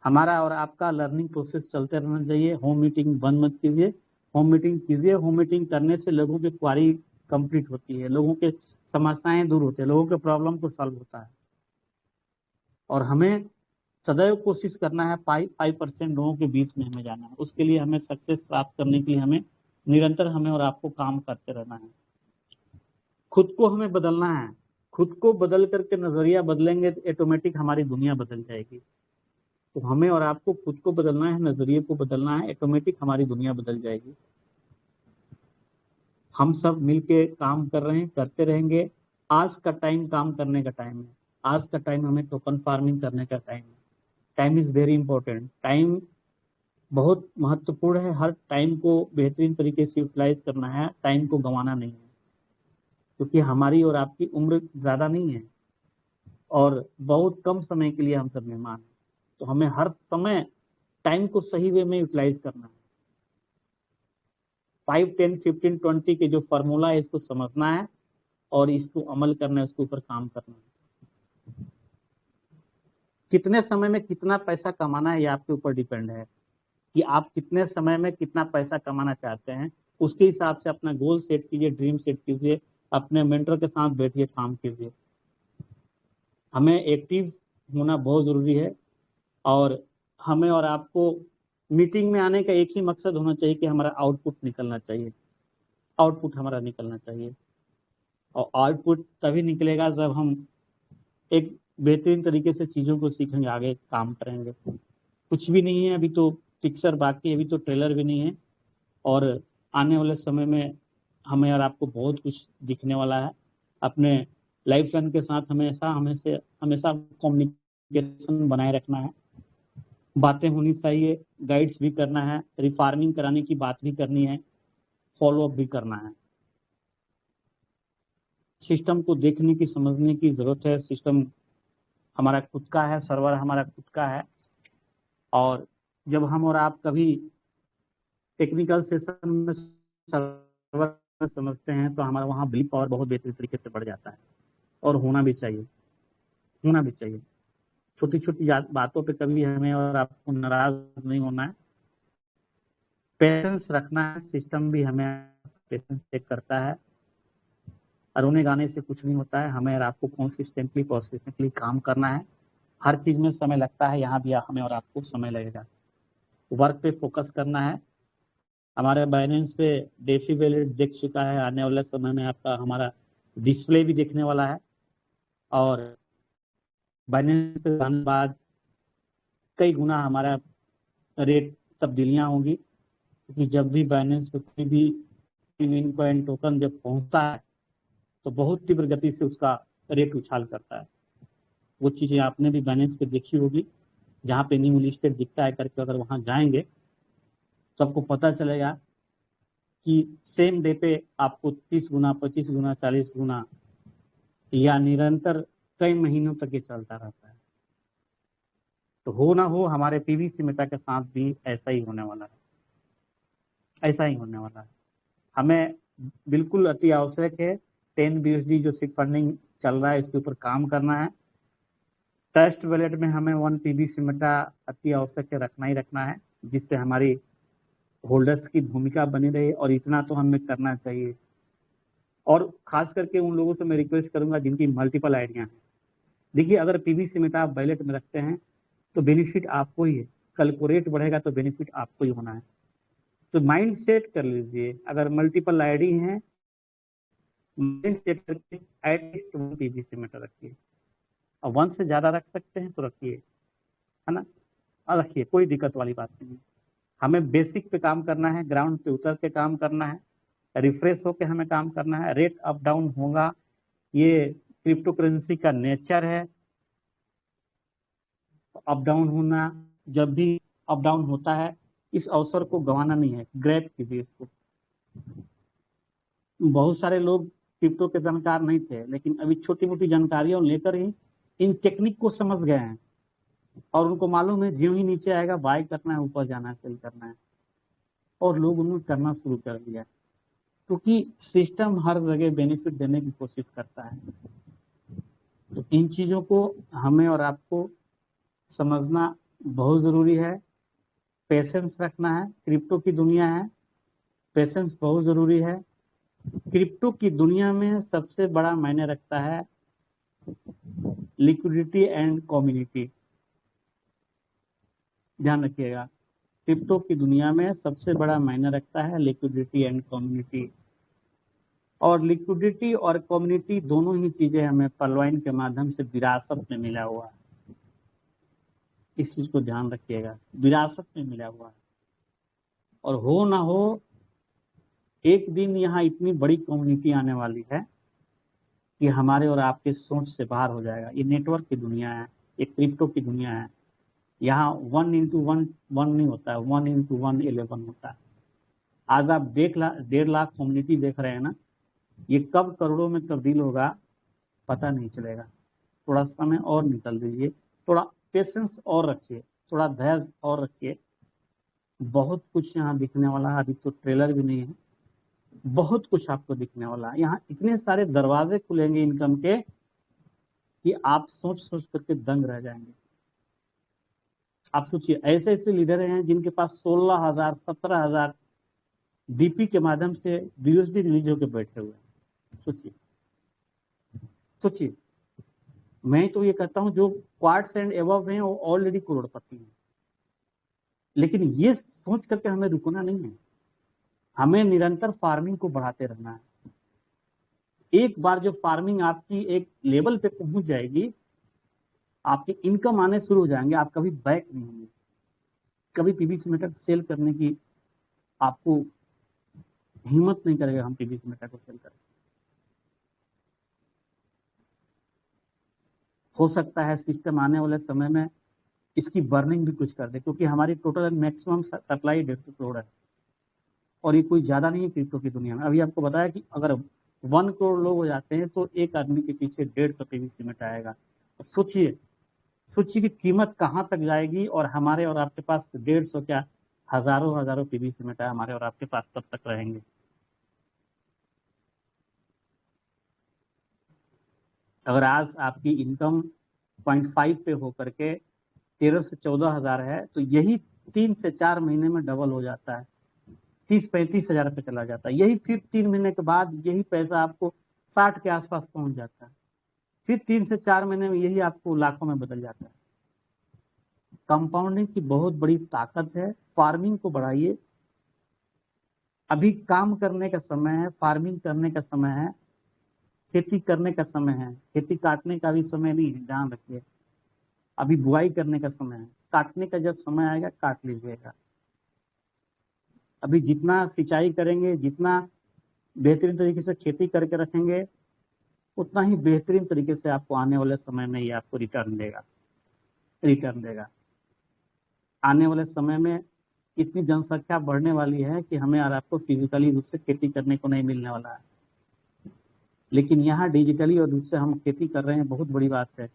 हमारा और आपका लर्निंग प्रोसेस चलते रहना चाहिए। होम मीटिंग बंद मत कीजिए, होम मीटिंग कीजिए। होम मीटिंग करने से लोगों की क्वारी कंप्लीट होती है, लोगों के समस्याएं दूर होती है, लोगों के प्रॉब्लम को सॉल्व होता है। और हमें सदैव कोशिश करना है 5% लोगों के बीच में हमें जाना है। उसके लिए हमें सक्सेस प्राप्त करने के लिए हमें निरंतर हमें और आपको काम करते रहना है। खुद को हमें बदलना है। खुद को बदल करके नजरिया बदलेंगे तो ऑटोमेटिक हमारी दुनिया बदल जाएगी। तो हमें और आपको खुद को बदलना है, नजरिए को बदलना है, ऑटोमेटिक हमारी दुनिया बदल जाएगी। हम सब मिलके काम कर रहे हैं, करते रहेंगे। आज का टाइम काम करने का टाइम है। आज का टाइम हमें टोकन फार्मिंग करने का टाइम है। Time is very important. Time बहुत महत्वपूर्ण है। हर टाइम को बेहतरीन तरीके से यूटिलाइज करना है, टाइम को गंवाना नहीं है, क्योंकि हमारी और आपकी उम्र ज्यादा नहीं है और बहुत कम समय के लिए हम सब मेहमान हैं। तो हमें हर समय टाइम को सही वे में यूटिलाइज करना है। 5, 10, 15, 20 के जो फॉर्मूला है इसको समझना है और इसको अमल करना है, उसके ऊपर काम करना है। कितने समय में कितना पैसा कमाना है ये आपके ऊपर डिपेंड है कि आप कितने समय में कितना पैसा कमाना चाहते हैं। उसके हिसाब से अपना गोल सेट कीजिए, ड्रीम सेट कीजिए, अपने मेंटर के साथ बैठिए, काम कीजिए। हमें एक्टिव होना बहुत जरूरी है और हमें और आपको मीटिंग में आने का एक ही मकसद होना चाहिए कि हमारा आउटपुट निकलना चाहिए। आउटपुट हमारा निकलना चाहिए और आउटपुट तभी निकलेगा जब हम एक बेहतरीन तरीके से चीज़ों को सीखेंगे, आगे काम करेंगे। कुछ भी नहीं है अभी, तो पिक्चर बाकी है, अभी तो ट्रेलर भी नहीं है। और आने वाले समय में हमें और आपको बहुत कुछ दिखने वाला है। अपने लाइफ लाइन के साथ हमेशा हमेशा हमेशा कम्युनिकेशन बनाए रखना है। बातें होनी चाहिए, गाइड्स भी करना है, रिफार्मिंग कराने की बात भी करनी है, फॉलो अप भी करना है। सिस्टम को देखने की, समझने की जरूरत है। सिस्टम हमारा खुद का है, सर्वर हमारा खुद का है। और जब हम और आप कभी टेक्निकल सेशन में सर्वर समझते हैं तो हमारा वहाँ बिलीफ पावर बहुत बेहतरीन तरीके से बढ़ जाता है। और होना भी चाहिए, होना भी चाहिए। छोटी छोटी बातों पे कभी हमें और आपको नाराज नहीं होना है, पेशेंस रखना है। सिस्टम भी हमें पेशेंस चेक करता है। रोने गाने से कुछ नहीं होता है। हमें और आपको कंसिस्टेंटली काम करना है। हर चीज में समय लगता है, यहाँ भी हमें और आपको समय लगेगा। वर्क पे फोकस करना है। हमारे बाइनेंस पे डेफी वैल्यू देख चुका है, आने वाले समय में आपका हमारा डिस्प्ले भी देखने वाला है। और बाइनेंस पे जाने के बाद कई गुना हमारा रेट तब्दीलियां होंगी, क्योंकि जब भी बाइनेंस पे कोई भी इन कॉइन टोकन जब पहुंचता है तो बहुत तीव्र गति से उसका रेट उछाल करता है। वो चीजें आपने भी बाइनेंस पे देखी होगी, जहाँ पे न्यू लिस्टेड दिखता है करके अगर वहां जाएंगे तो आपको पता चलेगा कि सेम डे पे आपको 30 गुना, 25 गुना, 40 गुना या निरंतर कई महीनों तक ये चलता रहता है। तो हो ना हो, हमारे पीवीसी मेटा के साथ भी ऐसा ही होने वाला है, ऐसा ही होने वाला है। हमें बिल्कुल अति आवश्यक है। 10 BUSD जो सीट फंडिंग चल रहा है इसके ऊपर काम करना है। टेस्ट वैलेट में हमें 1 PB सिमटा अति आवश्यक रखना ही रखना है, जिससे हमारी होल्डर्स की भूमिका बनी रहे, और इतना तो हमें करना चाहिए। और खास करके उन लोगों से मैं रिक्वेस्ट करूंगा जिनकी मल्टीपल आइडिया है। देखिए, अगर पीवी सिमटा आप वैलेट में रखते हैं तो बेनिफिट आपको ही है, कल को रेट बढ़ेगा तो बेनिफिट आपको ही होना है। तो माइंड सेट कर लीजिए, अगर मल्टीपल आईडी है माइंड सेट करके एटलीस्ट 1 PB सिमटा रखिए, और 1 से ज्यादा रख सकते हैं तो रखिए, है ना। रखिए, कोई दिक्कत वाली बात नहीं है। हमें बेसिक पे काम करना है, ग्राउंड पे उतर के काम करना है, रिफ्रेश होके हमें काम करना है। रेट अप डाउन होगा, ये क्रिप्टो करेंसी का नेचर है, अप डाउन होना। जब भी अप डाउन होता है इस अवसर को गंवाना नहीं है, ग्रैब कीजिए इसको। बहुत सारे लोग क्रिप्टो के जानकार नहीं थे, लेकिन अभी छोटी मोटी जानकारियों लेकर ही इन टेक्निक को समझ गए हैं, और उनको मालूम है ज्यों ही नीचे आएगा बाय करना है, ऊपर जाना है, सेल करना है, और लोग उन्होंने करना शुरू कर दिया, क्योंकि सिस्टम हर जगह बेनिफिट देने की कोशिश करता है। तो इन चीजों को हमें और आपको समझना बहुत जरूरी है। पेशेंस रखना है, क्रिप्टो की दुनिया है, पेशेंस बहुत जरूरी है। क्रिप्टो की दुनिया में सबसे बड़ा मायने रखता है लिक्विडिटी एंड कम्युनिटी। ध्यान रखिएगा, क्रिप्टो की दुनिया में सबसे बड़ा मायने रखता है लिक्विडिटी एंड कम्युनिटी। और लिक्विडिटी और कम्युनिटी दोनों ही चीजें हमें पर्लवाइन के माध्यम से विरासत में मिला हुआ है। इस चीज को ध्यान रखिएगा, विरासत में मिला हुआ है। और हो ना हो, एक दिन यहाँ इतनी बड़ी कम्युनिटी आने वाली है कि हमारे और आपके सोच से बाहर हो जाएगा। ये नेटवर्क की दुनिया है, ये क्रिप्टो की दुनिया है। यहाँ 1 × 1 नहीं होता है, 1 × 1 11 होता है। आज आप 1.5 लाख कम्युनिटी देख रहे हैं ना, ये कब करोड़ों में तब्दील होगा पता नहीं चलेगा। थोड़ा समय और निकल दीजिए, थोड़ा पेशेंस और रखिए, थोड़ा धैर्य और रखिए। बहुत कुछ यहाँ दिखने वाला है, अभी तो ट्रेलर भी नहीं है, बहुत कुछ आपको दिखने वाला है। यहाँ इतने सारे दरवाजे खुलेंगे इनकम के कि आप सोच सोच करके दंग रह जाएंगे। आप सोचिए, ऐसे ऐसे लीडर हैं जिनके पास 16,000 17,000 डीपी के माध्यम से BUSD रिलीज होकर बैठे हुए हैं। सोचिए सोचिए, मैं तो ये कहता हूं जो क्वार्ट्स एंड एबव हैं वो ऑलरेडी करोड़पति हैं। लेकिन ये सोच करके हमें रुकना नहीं है, हमें निरंतर फार्मिंग को बढ़ाते रहना है। एक बार जो फार्मिंग आपकी एक लेवल पे पहुंच जाएगी, आपके इनकम आने शुरू हो जाएंगे, आप कभी बैक नहीं होंगे। कभी पीवी सिमेंट सेल करने की आपको हिम्मत नहीं करेगा, हम पीवी सिमेंट को सेल करें। हो सकता है सिस्टम आने वाले समय में इसकी बर्निंग भी कुछ कर दे, क्योंकि हमारी टोटल मैक्सिमम सप्लाई 150 करोड़ है, और ये कोई ज्यादा नहीं है क्रिप्टो की दुनिया में। अभी आपको बताया कि अगर 1 करोड़ लोग हो जाते हैं तो एक आदमी के पीछे 150 PV सिमेंट आएगा। तो सोचिए की कीमत कहाँ तक जाएगी, और हमारे और आपके पास 150 क्या हजारों हजारों PV सिमेंट हमारे और आपके पास तब तक रहेंगे। अगर आज आपकी इनकम 0.5 पे होकर के 13 से 14 हजार है, तो यही 3 से 4 महीने में डबल हो जाता है, 30-35 हजार पे चला जाता है। यही फिर 3 महीने के बाद यही पैसा आपको 60 के आसपास पहुंच जाता है, फिर 3 से 4 महीने में यही आपको लाखों में बदल जाता है। कंपाउंडिंग की बहुत बड़ी ताकत है। फार्मिंग को बढ़ाइए, अभी काम करने का समय है, फार्मिंग करने का समय है, खेती करने का समय है। खेती काटने का भी समय नहीं है, ध्यान रखिए। अभी बुआई करने का समय है, काटने का जब समय आएगा काट लीजिएगा। अभी जितना सिंचाई करेंगे, जितना बेहतरीन तरीके से खेती करके रखेंगे, उतना ही बेहतरीन तरीके से आपको आने वाले समय में ये आपको रिटर्न देगा। आने वाले समय में इतनी जनसंख्या बढ़ने वाली है कि हमें और आपको फिजिकली रूप से खेती करने को नहीं मिलने वाला है, लेकिन यहाँ डिजिटली और रूप से हम खेती कर रहे हैं, बहुत बड़ी बात है।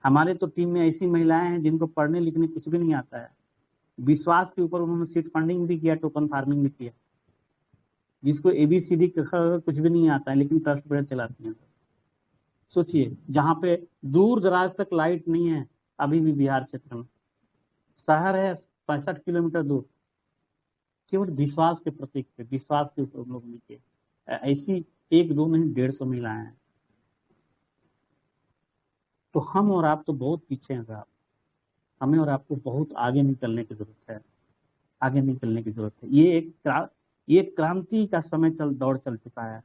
हमारे तो टीम में ऐसी महिलाएं हैं जिनको पढ़ने लिखने कुछ भी नहीं आता है, विश्वास के ऊपर उन्होंने सीड फंडिंग भी किया, टोकन फार्मिंग भी किया। जिसको ABCD कुछ भी नहीं आता है लेकिन ट्रस्ट ब्रेड चलाती हैं। सोचिए, जहाँ पे दूर दराज तक लाइट नहीं है अभी भी बिहार क्षेत्र में, शहर है 65 किलोमीटर दूर, केवल विश्वास के प्रतीक पे, विश्वास के ऊपर लोग नीचे। ऐसी 1-2 नहीं 150 महिलाएं हैं। तो हम और आप तो बहुत पीछे हैं साहब, हमें और आपको बहुत आगे निकलने की जरूरत है, आगे निकलने की जरूरत है। ये क्रांति का समय दौर चल चुका है,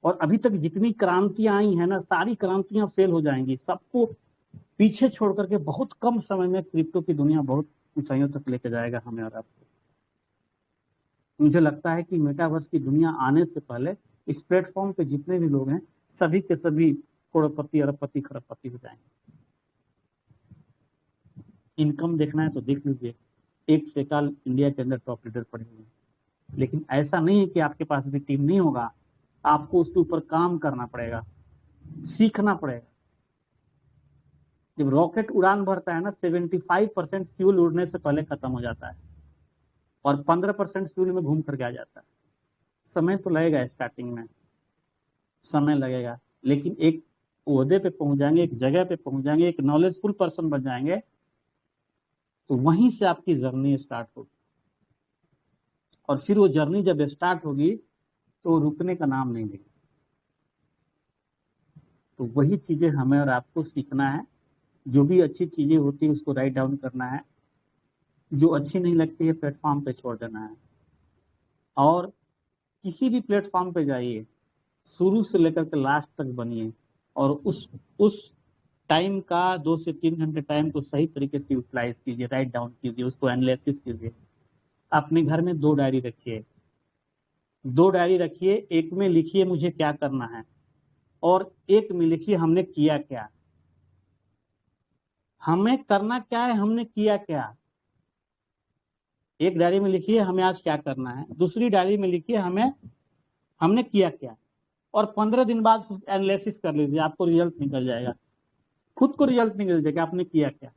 और अभी तक जितनी क्रांतियां आई हैं ना, सारी क्रांतियां फेल हो जाएंगी। सबको पीछे छोड़ करके बहुत कम समय में क्रिप्टो की दुनिया बहुत ऊंचाइयों तक लेके जाएगा हमें और आपको। मुझे लगता है कि मेटावर्स की दुनिया आने से पहले इस प्लेटफॉर्म पे जितने भी लोग हैं सभी के सभी करोड़पति, अरबपति, खरबपति हो जाएंगे। इनकम देखना है तो देख लीजिए, एक से काल इंडिया के अंदर टॉप लीडर पड़े हुए हैं। लेकिन ऐसा नहीं है कि आपके पास भी टीम नहीं होगा, आपको उसके ऊपर काम करना पड़ेगा, सीखना पड़ेगा। जब रॉकेट उड़ान भरता है ना, 75% फ्यूल उड़ने से पहले खत्म हो जाता है और 15% फ्यूल में घूम करके आ जाता है। समय तो लगेगा, स्टार्टिंग में समय लगेगा, लेकिन एक ओहदे पे पहुंच जाएंगे, एक जगह पे पहुंच जाएंगे, एक नॉलेजफुल पर्सन बन जाएंगे, तो वहीं से आपकी जर्नी स्टार्ट होगी। और फिर वो जर्नी जब स्टार्ट होगी तो रुकने का नाम नहीं लेगी। तो वही चीजें हमें और आपको सीखना है। जो भी अच्छी चीजें होती है उसको राइट डाउन करना है, जो अच्छी नहीं लगती है प्लेटफॉर्म पे छोड़ देना है। और किसी भी प्लेटफॉर्म पे जाइए, शुरू से लेकर के लास्ट तक बनिए, और उस टाइम का 2 से 3 घंटे टाइम को सही तरीके से यूटिलाइज कीजिए, राइट डाउन कीजिए, उसको एनालिसिस कीजिए। अपने घर में 2 डायरी रखिए, 2 डायरी रखिए, एक में लिखिए मुझे क्या करना है, और एक में लिखिए हमने किया क्या। हमें करना क्या है, हमने किया क्या। एक डायरी में लिखिए हमें आज क्या करना है, दूसरी डायरी में लिखिए हमने किया क्या, और 15 दिन बाद एनालिसिस कर लीजिए, आपको रिजल्ट निकल जाएगा। खुद को रिजल्ट निकल जाएगा, आपने किया क्या,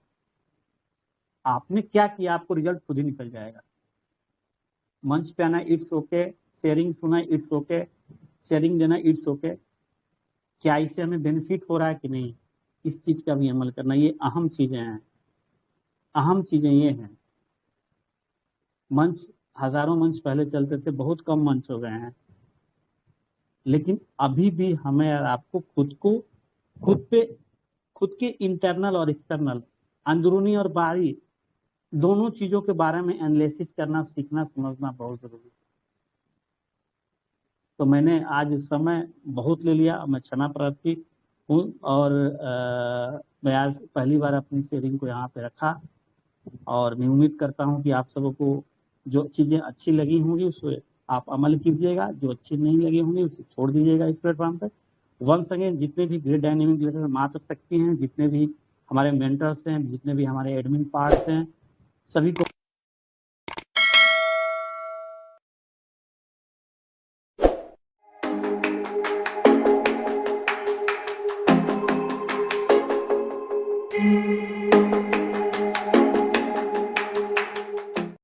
आपने क्या किया, आपको रिजल्ट खुद ही निकल जाएगा। मंच पे आना इट्स ओके, शेयरिंग सुना इट्स ओके, शेयरिंग देना इट्स ओके, क्या इससे हमें बेनिफिट हो रहा है कि नहीं, इस चीज का भी अमल करना। ये अहम चीजें हैं, अहम चीजें ये हैं। मंच, हजारों मंच पहले चलते थे, बहुत कम मंच हो गए हैं, लेकिन अभी भी हमें और आपको खुद के इंटरनल और एक्सटर्नल, अंदरूनी और बाहरी, दोनों चीजों के बारे में एनालिसिस करना, सीखना, समझना बहुत जरूरी है। तो मैंने आज समय बहुत ले लिया, मैं क्षमा प्रार्थी हूँ, और मैं आज पहली बार अपनी शेयरिंग को यहाँ पे रखा, और मैं उम्मीद करता हूँ कि आप सबको जो चीज़ें अच्छी लगी होंगी उस आप अमल कीजिएगा, जो अच्छी नहीं लगी होंगी उसे छोड़ दीजिएगा इस प्लेटफॉर्म पर। वंस अगेन, जितने भी ग्रेट डायनेमिक लीडर मात्र शक्ति हैं, जितने भी हमारे मेंटर्स हैं, जितने भी हमारे एडमिन पार्ट्स हैं, सभी को